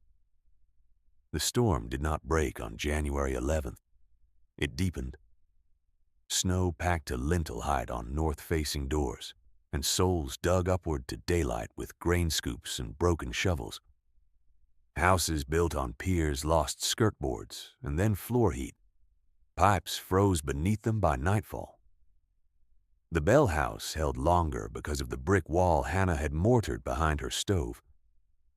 The storm did not break on January 11th. It deepened. Snow packed to lintel height on north-facing doors, and souls dug upward to daylight with grain scoops and broken shovels. Houses built on piers lost skirtboards and then floor heat. Pipes froze beneath them by nightfall. The Bell house held longer because of the brick wall Hannah had mortared behind her stove,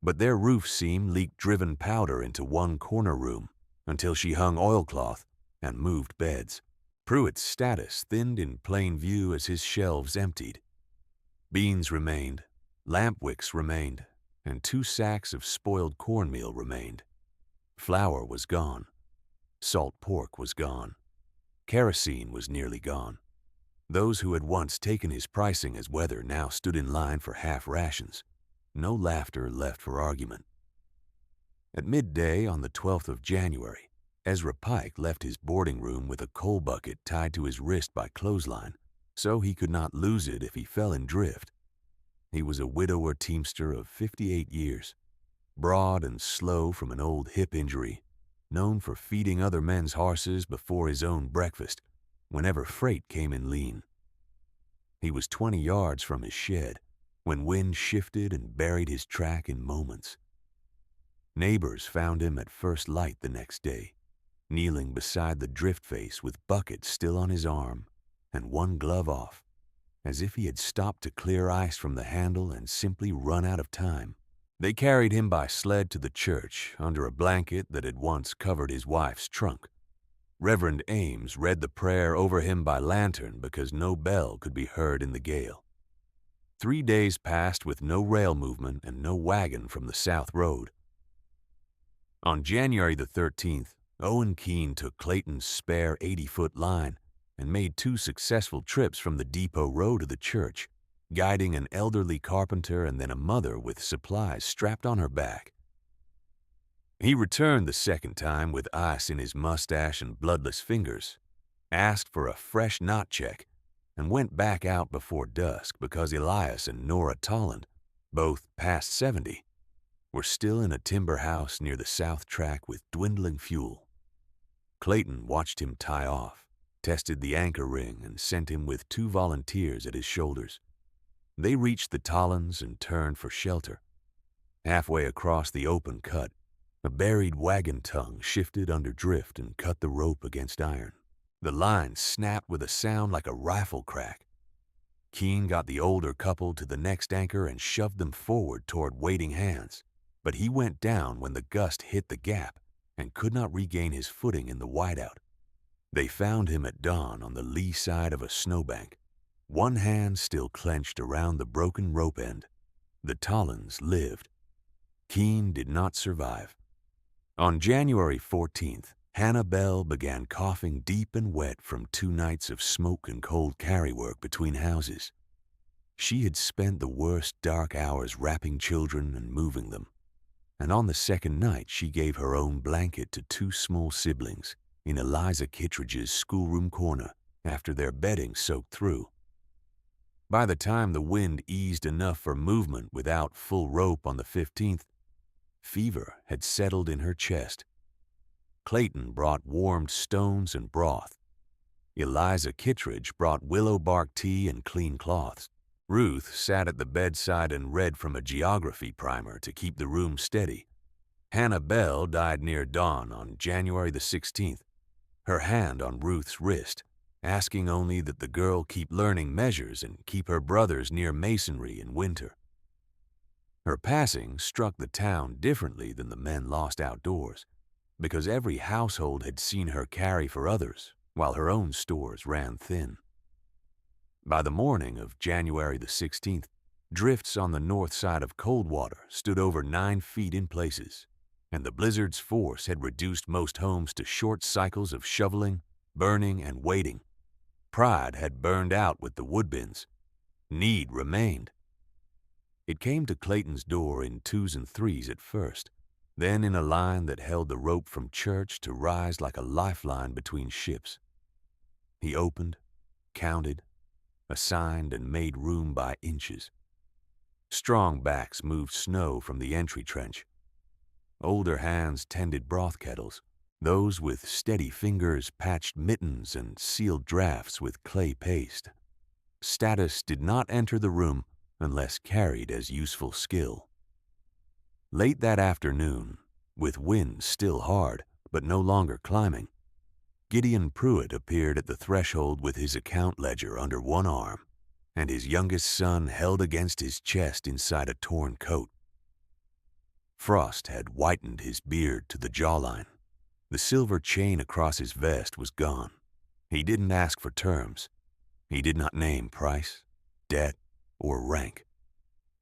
but their roof seam leaked driven powder into one corner room until she hung oilcloth and moved beds. Pruitt's status thinned in plain view as his shelves emptied. Beans remained, lamp wicks remained, and 2 sacks of spoiled cornmeal remained. Flour was gone. Salt pork was gone. Kerosene was nearly gone. Those who had once taken his pricing as weather now stood in line for half rations. No laughter left for argument. At midday on the 12th of January, Ezra Pike left his boarding room with a coal bucket tied to his wrist by clothesline, so he could not lose it if he fell in drift. He was a widower teamster of 58 years, broad and slow from an old hip injury, known for feeding other men's horses before his own breakfast whenever freight came in lean. He was 20 yards from his shed when wind shifted and buried his track in moments. Neighbors found him at first light the next day, kneeling beside the drift face with bucket still on his arm and one glove off, as if he had stopped to clear ice from the handle and simply run out of time. They carried him by sled to the church under a blanket that had once covered his wife's trunk. Reverend Ames read the prayer over him by lantern because no bell could be heard in the gale. 3 days passed with no rail movement and no wagon from the South Road. On January the 13th, Owen Keene took Clayton's spare 80-foot line and made 2 successful trips from the depot road to the church, guiding an elderly carpenter and then a mother with supplies strapped on her back. He returned the second time with ice in his mustache and bloodless fingers, asked for a fresh knot check, and went back out before dusk because Elias and Nora Tolland, both past 70, were still in a timber house near the south track with dwindling fuel. Clayton watched him tie off, tested the anchor ring, and sent him with 2 volunteers at his shoulders. They reached the Tollands and turned for shelter. Halfway across the open cut, a buried wagon tongue shifted under drift and cut the rope against iron. The line snapped with a sound like a rifle crack. Keene got the older couple to the next anchor and shoved them forward toward waiting hands, but he went down when the gust hit the gap and could not regain his footing in the whiteout. They found him at dawn on the lee side of a snowbank, one hand still clenched around the broken rope end. The Tollands lived. Keene did not survive. On January 14th, Hannah Bell began coughing deep and wet from 2 nights of smoke and cold carry work between houses. She had spent the worst dark hours wrapping children and moving them, and on the second night she gave her own blanket to 2 small siblings in Eliza Kittredge's schoolroom corner after their bedding soaked through. By the time the wind eased enough for movement without full rope on the 15th, fever had settled in her chest. Clayton brought warmed stones and broth. Eliza Kittredge brought willow bark tea and clean cloths. Ruth sat at the bedside and read from a geography primer to keep the room steady. Hannah Bell died near dawn on January the 16th, her hand on Ruth's wrist, asking only that the girl keep learning measures and keep her brothers near masonry in winter. Her passing struck the town differently than the men lost outdoors, because every household had seen her carry for others, while her own stores ran thin. By the morning of January the 16th, drifts on the north side of Coldwater stood over 9 feet in places, and the blizzard's force had reduced most homes to short cycles of shoveling, burning, and waiting. Pride had burned out with the woodbins. Need remained. It came to Clayton's door in 2s and 3s at first, then in a line that held the rope from church to rise like a lifeline between ships. He opened, counted, assigned, and made room by inches. Strong backs moved snow from the entry trench. Older hands tended broth kettles. Those with steady fingers patched mittens and sealed drafts with clay paste. Status did not enter the room unless carried as useful skill. Late that afternoon, with wind still hard but no longer climbing, Gideon Pruitt appeared at the threshold with his account ledger under one arm and his youngest son held against his chest inside a torn coat. Frost had whitened his beard to the jawline. The silver chain across his vest was gone. He didn't ask for terms. He did not name price, debt, or rank.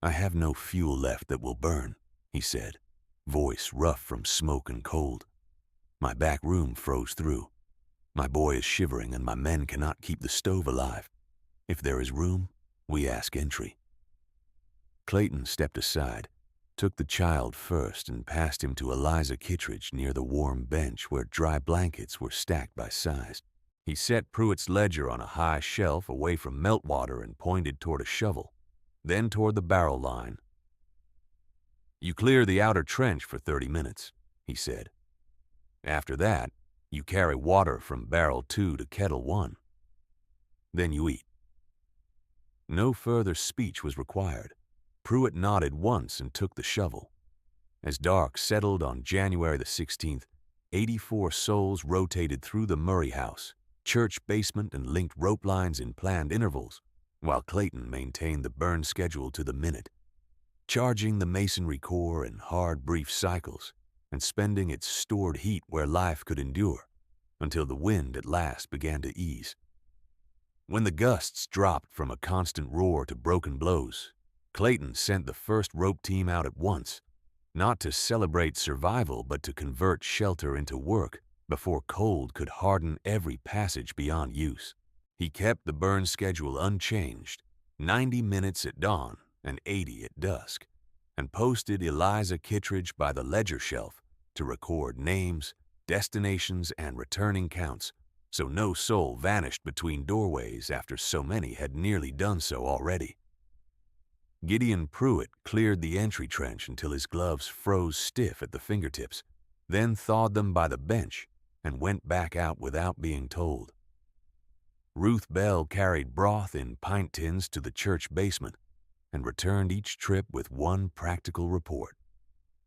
"I have no fuel left that will burn," he said, voice rough from smoke and cold. "My back room froze through. My boy is shivering and my men cannot keep the stove alive. If there is room, we ask entry." Clayton stepped aside, took the child first, and passed him to Eliza Kittredge near the warm bench where dry blankets were stacked by size. He set Pruitt's ledger on a high shelf away from meltwater and pointed toward a shovel. then toward the barrel line. "You clear the outer trench for 30 minutes, he said. "After that, you carry water from barrel 2 to kettle 1. Then you eat." No further speech was required. Pruitt nodded once and took the shovel. As dark settled on January the 16th, 84 souls rotated through the Murray house, church basement, and linked rope lines in planned intervals, while Clayton maintained the burn schedule to the minute, charging the masonry core in hard, brief cycles and spending its stored heat where life could endure, until the wind at last began to ease. When the gusts dropped from a constant roar to broken blows, Clayton sent the first rope team out at once, not to celebrate survival but to convert shelter into work before cold could harden every passage beyond use. He kept the burn schedule unchanged, 90 minutes at dawn and 80 at dusk, and posted Eliza Kittredge by the ledger shelf to record names, destinations, and returning counts, so no soul vanished between doorways after so many had nearly done so already. Gideon Pruitt cleared the entry trench until his gloves froze stiff at the fingertips, then thawed them by the bench and went back out without being told. Ruth Bell carried broth in pint tins to the church basement and returned each trip with one practical report: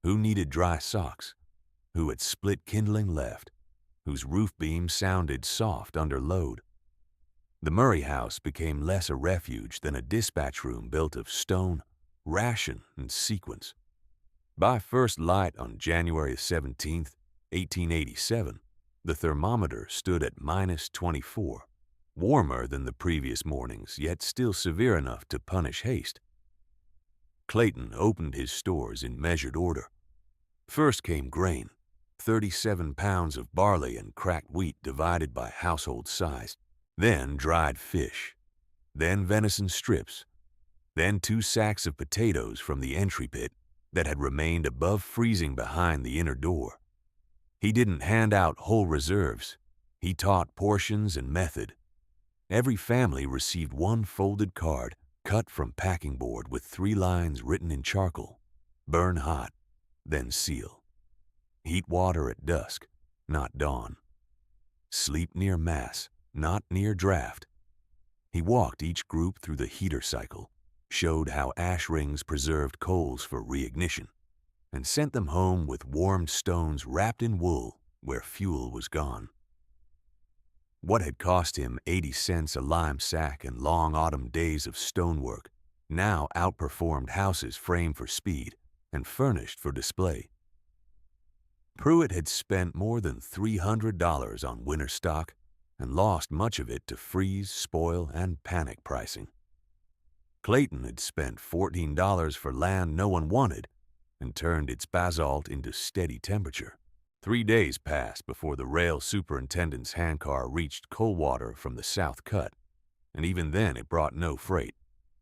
who needed dry socks, who had split kindling left, whose roof beam sounded soft under load. The Murray house became less a refuge than a dispatch room built of stone, ration, and sequence. By first light on January 17, 1887, the thermometer stood at -24, warmer than the previous mornings, yet still severe enough to punish haste. Clayton opened his stores in measured order. First came grain, 37 pounds of barley and cracked wheat divided by household size, then dried fish, then venison strips, then 2 sacks of potatoes from the entry pit that had remained above freezing behind the inner door. He didn't hand out whole reserves. He taught portions and method. Every family received one folded card cut from packing board with 3 lines written in charcoal: burn hot, then seal. Heat water at dusk, not dawn. Sleep near mass, not near draft. He walked each group through the heater cycle, showed how ash rings preserved coals for reignition, and sent them home with warmed stones wrapped in wool where fuel was gone. What had cost him 80 cents a lime sack and long autumn days of stonework now outperformed houses framed for speed and furnished for display. Pruitt had spent more than $300 on winter stock and lost much of it to freeze, spoil, and panic pricing. Clayton had spent $14 for land no one wanted and turned its basalt into steady temperature. 3 days passed before the rail superintendent's handcar reached Coldwater from the South Cut, and even then it brought no freight,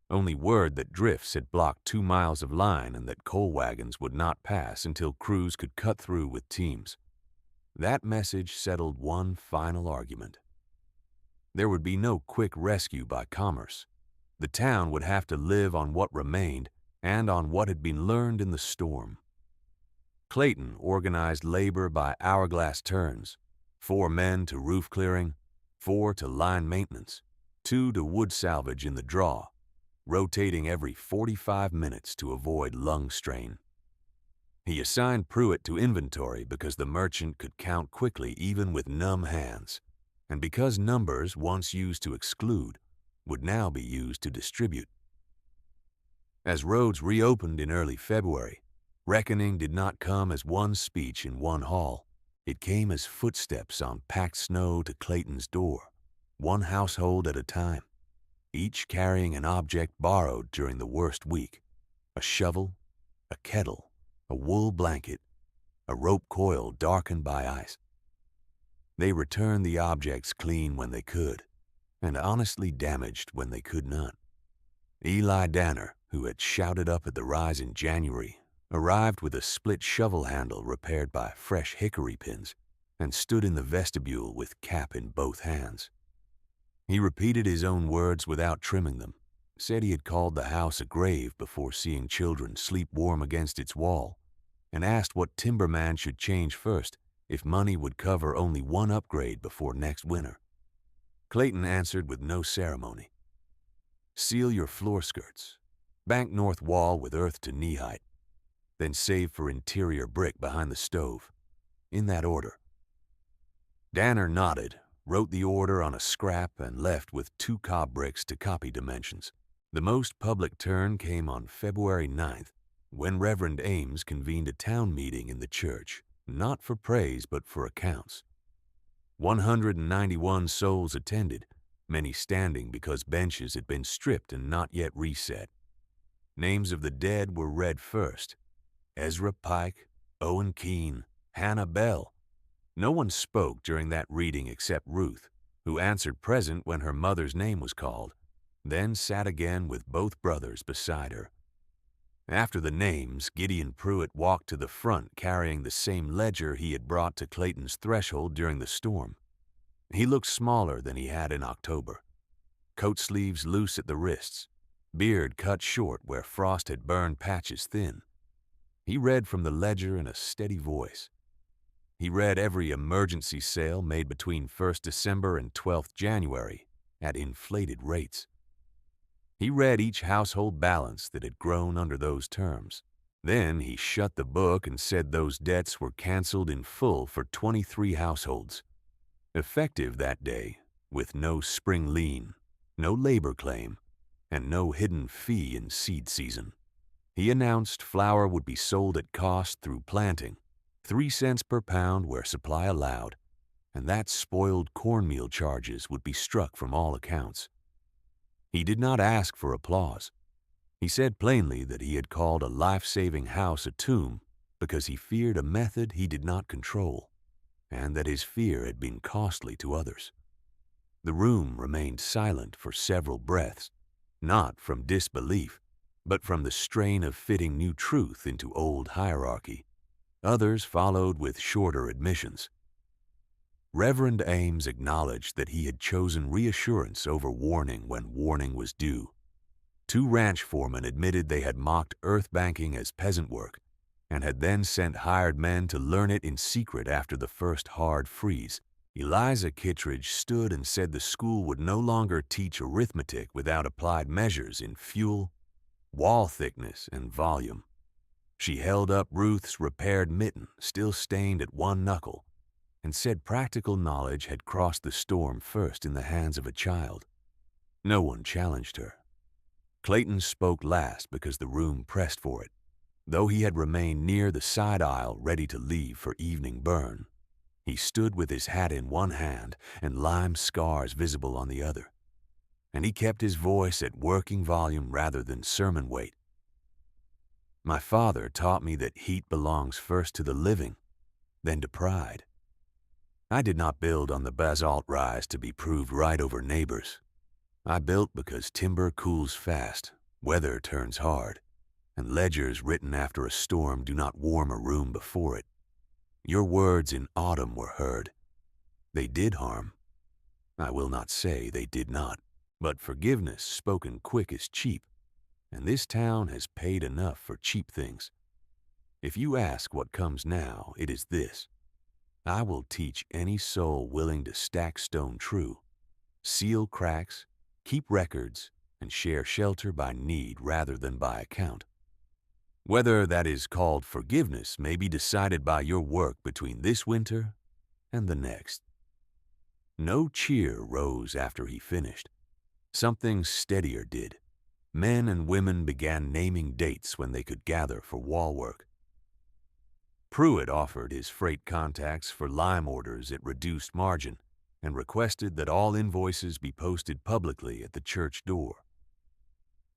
only word that drifts had blocked 2 miles of line and that coal wagons would not pass until crews could cut through with teams. That message settled one final argument. There would be no quick rescue by commerce. The town would have to live on what remained and on what had been learned in the storm. Clayton organized labor by hourglass turns: 4 men to roof clearing, 4 to line maintenance, 2 to wood salvage in the draw, rotating every 45 minutes to avoid lung strain. He assigned Pruitt to inventory because the merchant could count quickly even with numb hands, and because numbers once used to exclude would now be used to distribute. As roads reopened in early February, reckoning did not come as one speech in one hall. It came as footsteps on packed snow to Clayton's door, one household at a time, each carrying an object borrowed during the worst week: a shovel, a kettle, a wool blanket, a rope coil darkened by ice. They returned the objects clean when they could, and honestly damaged when they could not. Eli Danner, who had shouted up at the rise in January, arrived with a split shovel handle repaired by fresh hickory pins and stood in the vestibule with cap in both hands. He repeated his own words without trimming them, said he had called the house a grave before seeing children sleep warm against its wall, and asked what timberman should change first if money would cover only one upgrade before next winter. Clayton answered with no ceremony. Seal your floor skirts, bank north wall with earth to knee height, then save for interior brick behind the stove, in that order. Danner nodded, wrote the order on a scrap, and left with 2 cob bricks to copy dimensions. The most public turn came on February 9th, when Reverend Ames convened a town meeting in the church, not for praise but for accounts. 191 souls attended, many standing because benches had been stripped and not yet reset. Names of the dead were read first: Ezra Pike, Owen Keene, Hannah Bell. No one spoke during that reading except Ruth, who answered present when her mother's name was called, then sat again with both brothers beside her. After the names, Gideon Pruitt walked to the front carrying the same ledger he had brought to Clayton's threshold during the storm. He looked smaller than he had in October. Coat sleeves loose at the wrists, beard cut short where frost had burned patches thin. He read from the ledger in a steady voice. He read every emergency sale made between 1st December and 12th January at inflated rates. He read each household balance that had grown under those terms. Then he shut the book and said those debts were canceled in full for 23 households. Effective that day, with no spring lien, no labor claim, and no hidden fee in seed season. He announced flour would be sold at cost through planting, 3 cents per pound where supply allowed, and that spoiled cornmeal charges would be struck from all accounts. He did not ask for applause. He said plainly that he had called a life-saving house a tomb because he feared a method he did not control, and that his fear had been costly to others. The room remained silent for several breaths, not from disbelief, but from the strain of fitting new truth into old hierarchy. Others followed with shorter admissions. Reverend Ames acknowledged that he had chosen reassurance over warning when warning was due. 2 ranch foremen admitted they had mocked earth banking as peasant work and had then sent hired men to learn it in secret after the first hard freeze. Eliza Kittredge stood and said the school would no longer teach arithmetic without applied measures in fuel, wall thickness, and volume. She held up Ruth's repaired mitten, still stained at one knuckle, and said practical knowledge had crossed the storm first in the hands of a child. No one challenged her. Clayton spoke last because the room pressed for it, though he had remained near the side aisle ready to leave for evening burn. He stood with his hat in one hand and lime scars visible on the other, and he kept his voice at working volume rather than sermon weight. My father taught me that heat belongs first to the living, then to pride. I did not build on the basalt rise to be proved right over neighbors. I built because timber cools fast, weather turns hard, and ledgers written after a storm do not warm a room before it. Your words in autumn were heard. They did harm. I will not say they did not, but forgiveness spoken quick is cheap, and this town has paid enough for cheap things. If you ask what comes now, it is this. I will teach any soul willing to stack stone true, seal cracks, keep records, and share shelter by need rather than by account. Whether that is called forgiveness may be decided by your work between this winter and the next. No cheer rose after he finished. Something steadier did. Men and women began naming dates when they could gather for wall work. Pruitt offered his freight contacts for lime orders at reduced margin and requested that all invoices be posted publicly at the church door.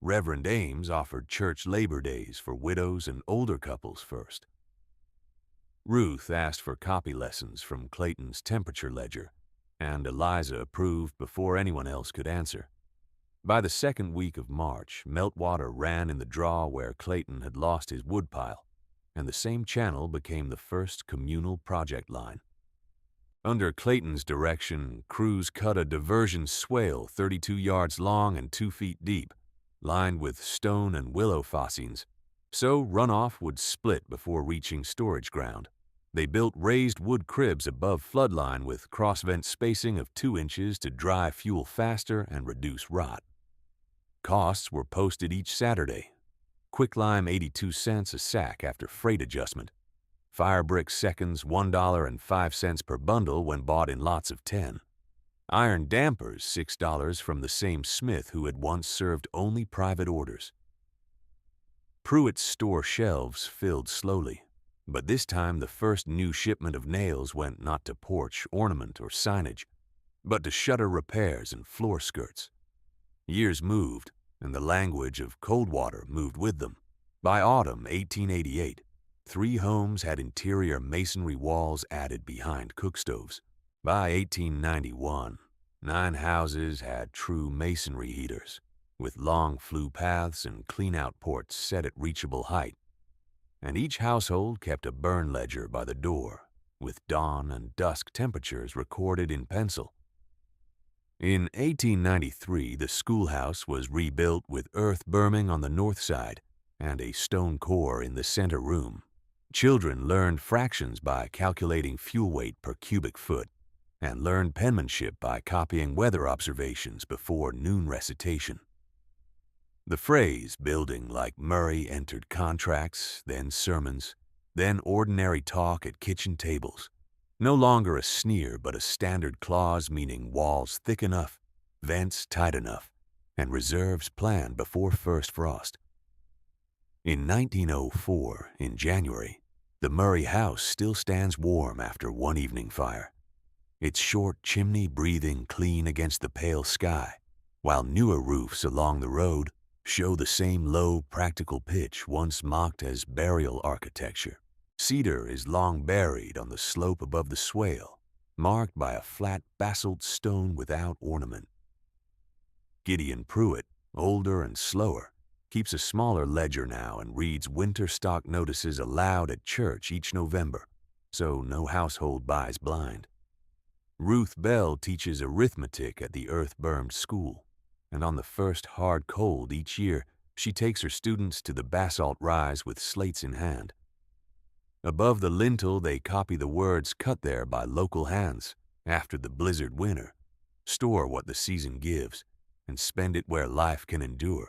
Reverend Ames offered church labor days for widows and older couples first. Ruth asked for copy lessons from Clayton's temperature ledger, and Eliza approved before anyone else could answer. By the second week of March, meltwater ran in the draw where Clayton had lost his woodpile, and the same channel became the first communal project line. Under Clayton's direction, crews cut a diversion swale 32 yards long and 2 feet deep, lined with stone and willow fascines, so runoff would split before reaching storage ground. They built raised wood cribs above floodline with cross-vent spacing of 2 inches to dry fuel faster and reduce rot. Costs were posted each Saturday. Quicklime 82 cents a sack after freight adjustment. Firebrick seconds $1.05 per bundle when bought in lots of 10. Iron dampers $6 from the same smith who had once served only private orders. Pruitt's store shelves filled slowly, but this time the first new shipment of nails went not to porch, ornament, or signage, but to shutter repairs and floor skirts. Years moved, and the language of cold water moved with them. By autumn 1888, 3 homes had interior masonry walls added behind cookstoves. By 1891, 9 houses had true masonry heaters, with long flue paths and clean-out ports set at reachable height. And each household kept a burn ledger by the door, with dawn and dusk temperatures recorded in pencil. In 1893, the schoolhouse was rebuilt with earth berming on the north side and a stone core in the center room. Children learned fractions by calculating fuel weight per cubic foot and learned penmanship by copying weather observations before noon recitation. The phrase building like Murray entered contracts, then sermons, then ordinary talk at kitchen tables. No longer a sneer, but a standard clause meaning walls thick enough, vents tight enough, and reserves planned before first frost. In 1904, in January, the Murray house still stands warm after one evening fire, its short chimney breathing clean against the pale sky, while newer roofs along the road show the same low, practical pitch once mocked as burial architecture. Cedar is long buried on the slope above the swale, marked by a flat basalt stone without ornament. Gideon Pruitt, older and slower, keeps a smaller ledger now and reads winter stock notices aloud at church each November, so no household buys blind. Ruth Bell teaches arithmetic at the earth-bermed school, and on the first hard cold each year, she takes her students to the basalt rise with slates in hand. Above the lintel, they copy the words cut there by local hands after the blizzard winter, store what the season gives, and spend it where life can endure.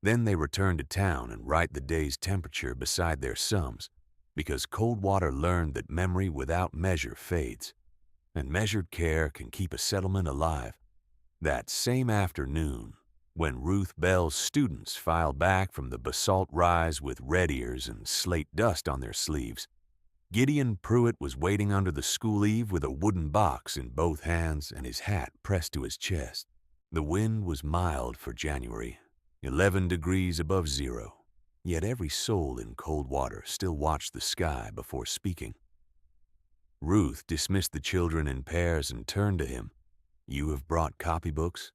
Then they return to town and write the day's temperature beside their sums, because Coldwater learned that memory without measure fades, and measured care can keep a settlement alive. That same afternoon, when Ruth Bell's students filed back from the basalt rise with red ears and slate dust on their sleeves, Gideon Pruitt was waiting under the school eave with a wooden box in both hands and his hat pressed to his chest. The wind was mild for January, 11 degrees above zero, yet every soul in Coldwater still watched the sky before speaking. Ruth dismissed the children in pairs and turned to him. "You have brought copybooks?"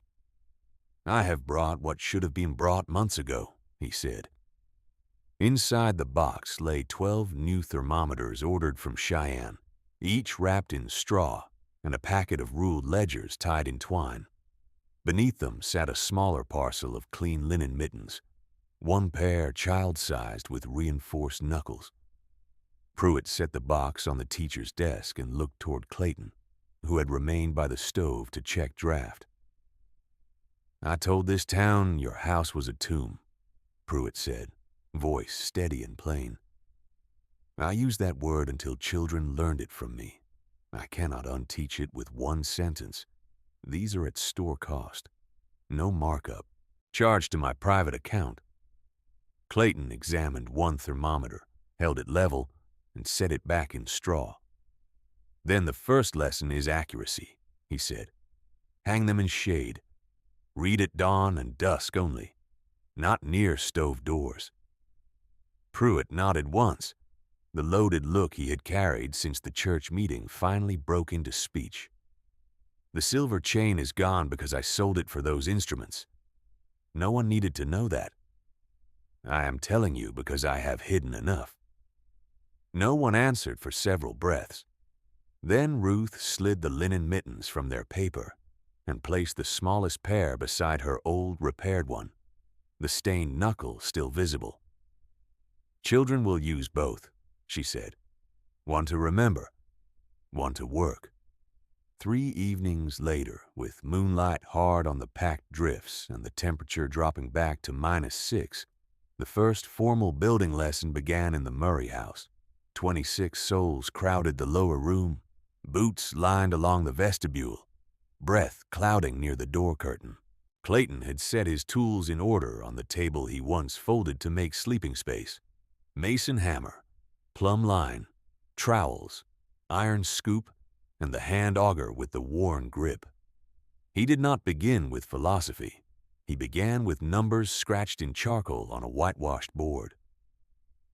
"I have brought what should have been brought months ago," he said. Inside the box lay 12 new thermometers ordered from Cheyenne, each wrapped in straw, and a packet of ruled ledgers tied in twine. Beneath them sat a smaller parcel of clean linen mittens, one pair child-sized with reinforced knuckles. Pruitt set the box on the teacher's desk and looked toward Clayton, who had remained by the stove to check draft. "I told this town your house was a tomb," Pruitt said, voice steady and plain. "I used that word until children learned it from me. I cannot unteach it with one sentence. These are at store cost. No markup. Charged to my private account." Clayton examined one thermometer, held it level, and set it back in straw. "Then the first lesson is accuracy," he said. "Hang them in shade. Read at dawn and dusk only, not near stove doors." Pruitt nodded once. The loaded look he had carried since the church meeting finally broke into speech. "The silver chain is gone because I sold it for those instruments. No one needed to know that. I am telling you because I have hidden enough." No one answered for several breaths. Then Ruth slid the linen mittens from their paper and placed the smallest pair beside her old repaired one. the stained knuckle still visible. "Children will use both," she said. "One to remember, one to work." 3 evenings later, with moonlight hard on the packed drifts and the temperature dropping back to -6, the first formal building lesson began in the Murray house. 26 souls crowded the lower room, boots lined along the vestibule, breath clouding near the door curtain. Clayton had set his tools in order on the table he once folded to make sleeping space. Mason hammer, plumb line, trowels, iron scoop, and the hand auger with the worn grip. He did not begin with philosophy. He began with numbers scratched in charcoal on a whitewashed board.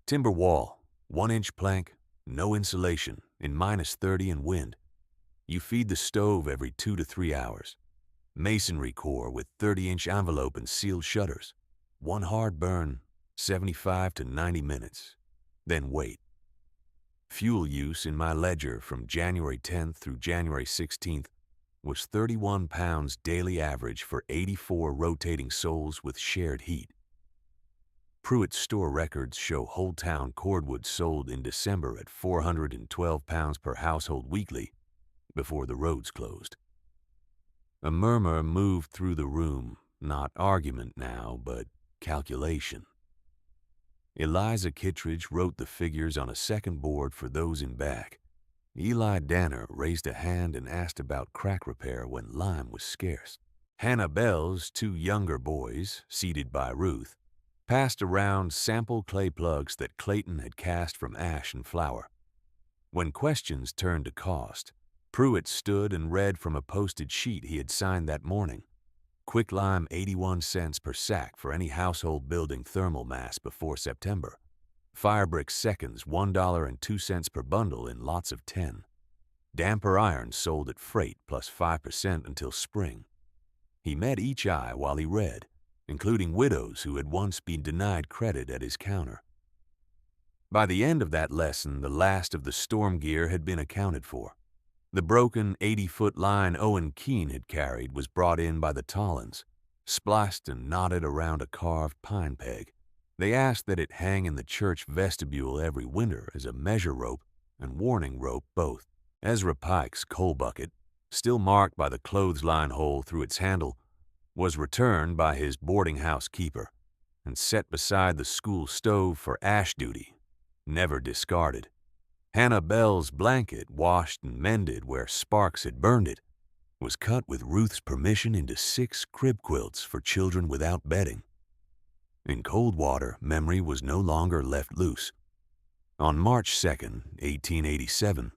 Timber wall, 1-inch plank, no insulation, in -30 and wind. You feed the stove every 2 to 3 hours. Masonry core with 30-inch envelope and sealed shutters. One hard burn, 75 to 90 minutes. Then wait. Fuel use in my ledger from January 10th through January 16th was 31 pounds daily average for 84 rotating souls with shared heat. Pruitt's store records show Whole Town cordwood sold in December at 412 pounds per household weekly before the roads closed. A murmur moved through the room, not argument now, but calculation. Eliza Kittredge wrote the figures on a second board for those in back. Eli Danner raised a hand and asked about crack repair when lime was scarce. Hannah Bell's 2 younger boys, seated by Ruth, passed around sample clay plugs that Clayton had cast from ash and flour. When questions turned to cost, Pruitt stood and read from a posted sheet he had signed that morning. Quicklime 81 cents per sack for any household building thermal mass before September. Firebrick seconds $1.02 per bundle in lots of 10. Damper iron sold at freight plus 5% until spring. He met each eye while he read, including widows who had once been denied credit at his counter. By the end of that lesson, the last of the storm gear had been accounted for. The broken 80-foot line Owen Keene had carried was brought in by the Tollins, spliced and knotted around a carved pine peg. They asked that it hang in the church vestibule every winter as a measure rope and warning rope both. Ezra Pike's coal bucket, still marked by the clothesline hole through its handle, was returned by his boarding house keeper and set beside the school stove for ash duty, never discarded. Hannah Bell's blanket, washed and mended where sparks had burned it, was cut with Ruth's permission into 6 crib quilts for children without bedding. In cold water, memory was no longer left loose. On March 2nd, 1887,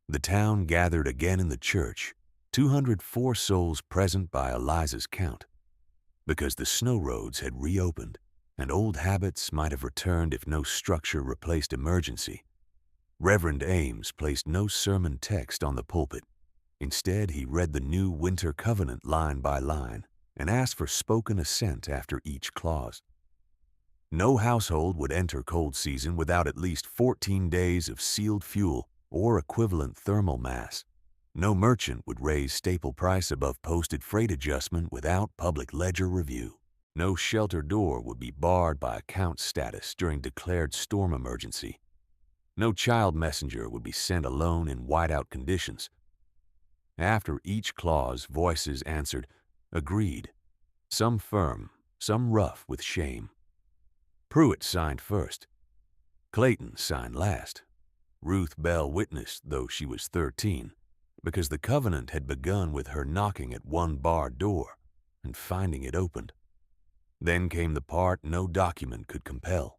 the town gathered again in the church, 204 souls present by Eliza's count, because the snow roads had reopened and old habits might have returned if no structure replaced emergency. Reverend Ames placed no sermon text on the pulpit. Instead, he read the new winter covenant line by line and asked for spoken assent after each clause. No household would enter cold season without at least 14 days of sealed fuel or equivalent thermal mass. No merchant would raise staple price above posted freight adjustment without public ledger review. No shelter door would be barred by account status during declared storm emergency. No child messenger would be sent alone in whiteout conditions. After each clause, voices answered, "Agreed," some firm, some rough with shame. Pruitt signed first. Clayton signed last. Ruth Bell witnessed, though she was 13, because the covenant had begun with her knocking at one barred door and finding it opened. Then came the part no document could compel.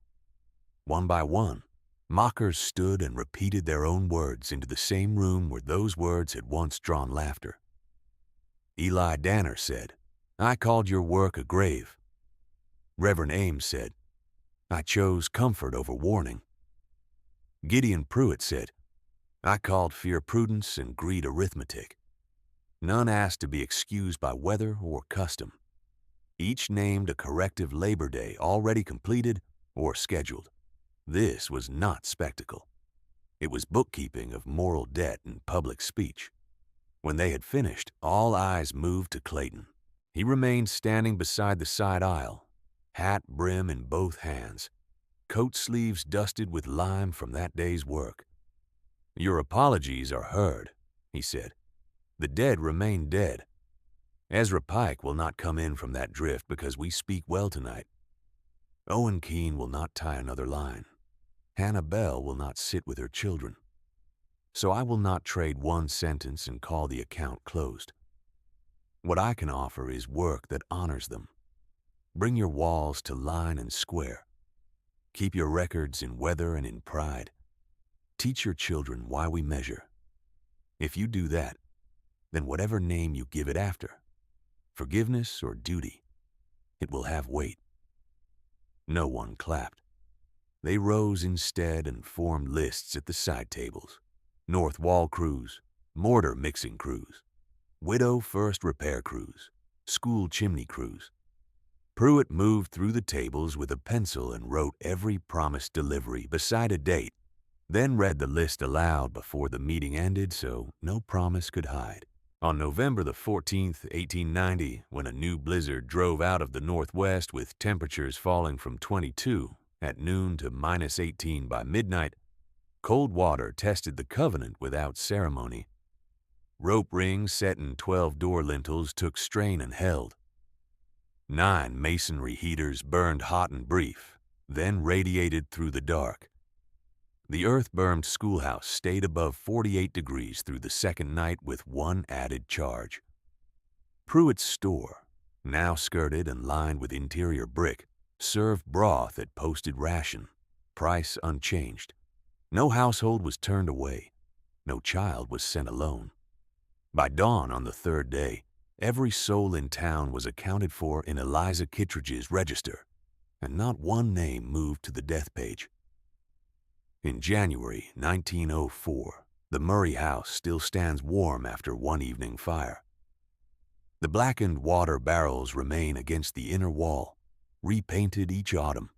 One by one, mockers stood and repeated their own words into the same room where those words had once drawn laughter. Eli Danner said, "I called your work a grave." Reverend Ames said, "I chose comfort over warning." Gideon Pruitt said, "I called fear prudence and greed arithmetic." None asked to be excused by weather or custom. Each named a corrective Labor Day already completed or scheduled. This was not spectacle. It was bookkeeping of moral debt and public speech. When they had finished, all eyes moved to Clayton. He remained standing beside the side aisle, hat brim in both hands, coat sleeves dusted with lime from that day's work. "Your apologies are heard," he said. "The dead remain dead. Ezra Pike will not come in from that drift because we speak well tonight. Owen Keene will not tie another line. Hannah Bell will not sit with her children. So I will not trade one sentence and call the account closed. What I can offer is work that honors them. Bring your walls to line and square. Keep your records in weather and in pride. Teach your children why we measure. If you do that, then whatever name you give it after, forgiveness or duty, it will have weight." No one clapped. They rose instead and formed lists at the side tables. North wall crews, mortar mixing crews, widow first repair crews, school chimney crews. Pruitt moved through the tables with a pencil and wrote every promised delivery beside a date, then read the list aloud before the meeting ended so no promise could hide. On November the 14th, 1890, when a new blizzard drove out of the northwest with temperatures falling from 22 at noon to -18 by midnight, cold water tested the covenant without ceremony. Rope rings set in 12 door lintels took strain and held. 9 masonry heaters burned hot and brief, then radiated through the dark. The earth-burned schoolhouse stayed above 48 degrees through the second night with one added charge. Pruitt's store, now skirted and lined with interior brick, served broth at posted ration, price unchanged. No household was turned away. No child was sent alone. By dawn on the third day, every soul in town was accounted for in Eliza Kittredge's register, and not one name moved to the death page. In January 1904, the Murray house still stands warm after one evening fire. The blackened water barrels remain against the inner wall, repainted each autumn,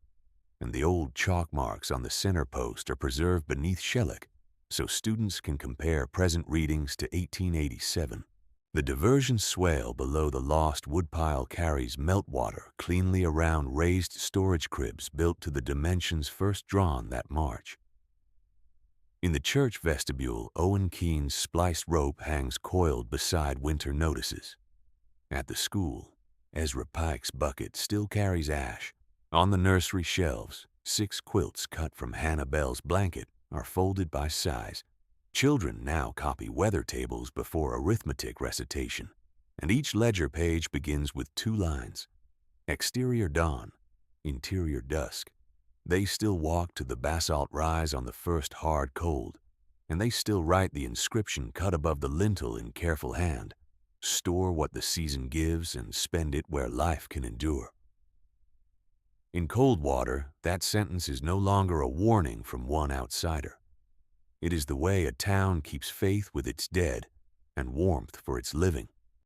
and the old chalk marks on the center post are preserved beneath shellac so students can compare present readings to 1887. The diversion swale below the lost Woodpile carries meltwater cleanly around raised storage cribs built to the dimensions first drawn that March. In the church vestibule, Owen Keene's spliced rope hangs coiled beside winter notices. At the school, Ezra Pike's bucket still carries ash. On the nursery shelves, 6 quilts cut from Hannah Bell's blanket are folded by size. Children now copy weather tables before arithmetic recitation, and each ledger page begins with 2 lines. Exterior dawn, interior dusk. They still walk to the basalt rise on the first hard cold, and they still write the inscription cut above the lintel in careful hand. Store what the season gives and spend it where life can endure. In Coldwater, that sentence is no longer a warning from one outsider. It is the way a town keeps faith with its dead and warmth for its living.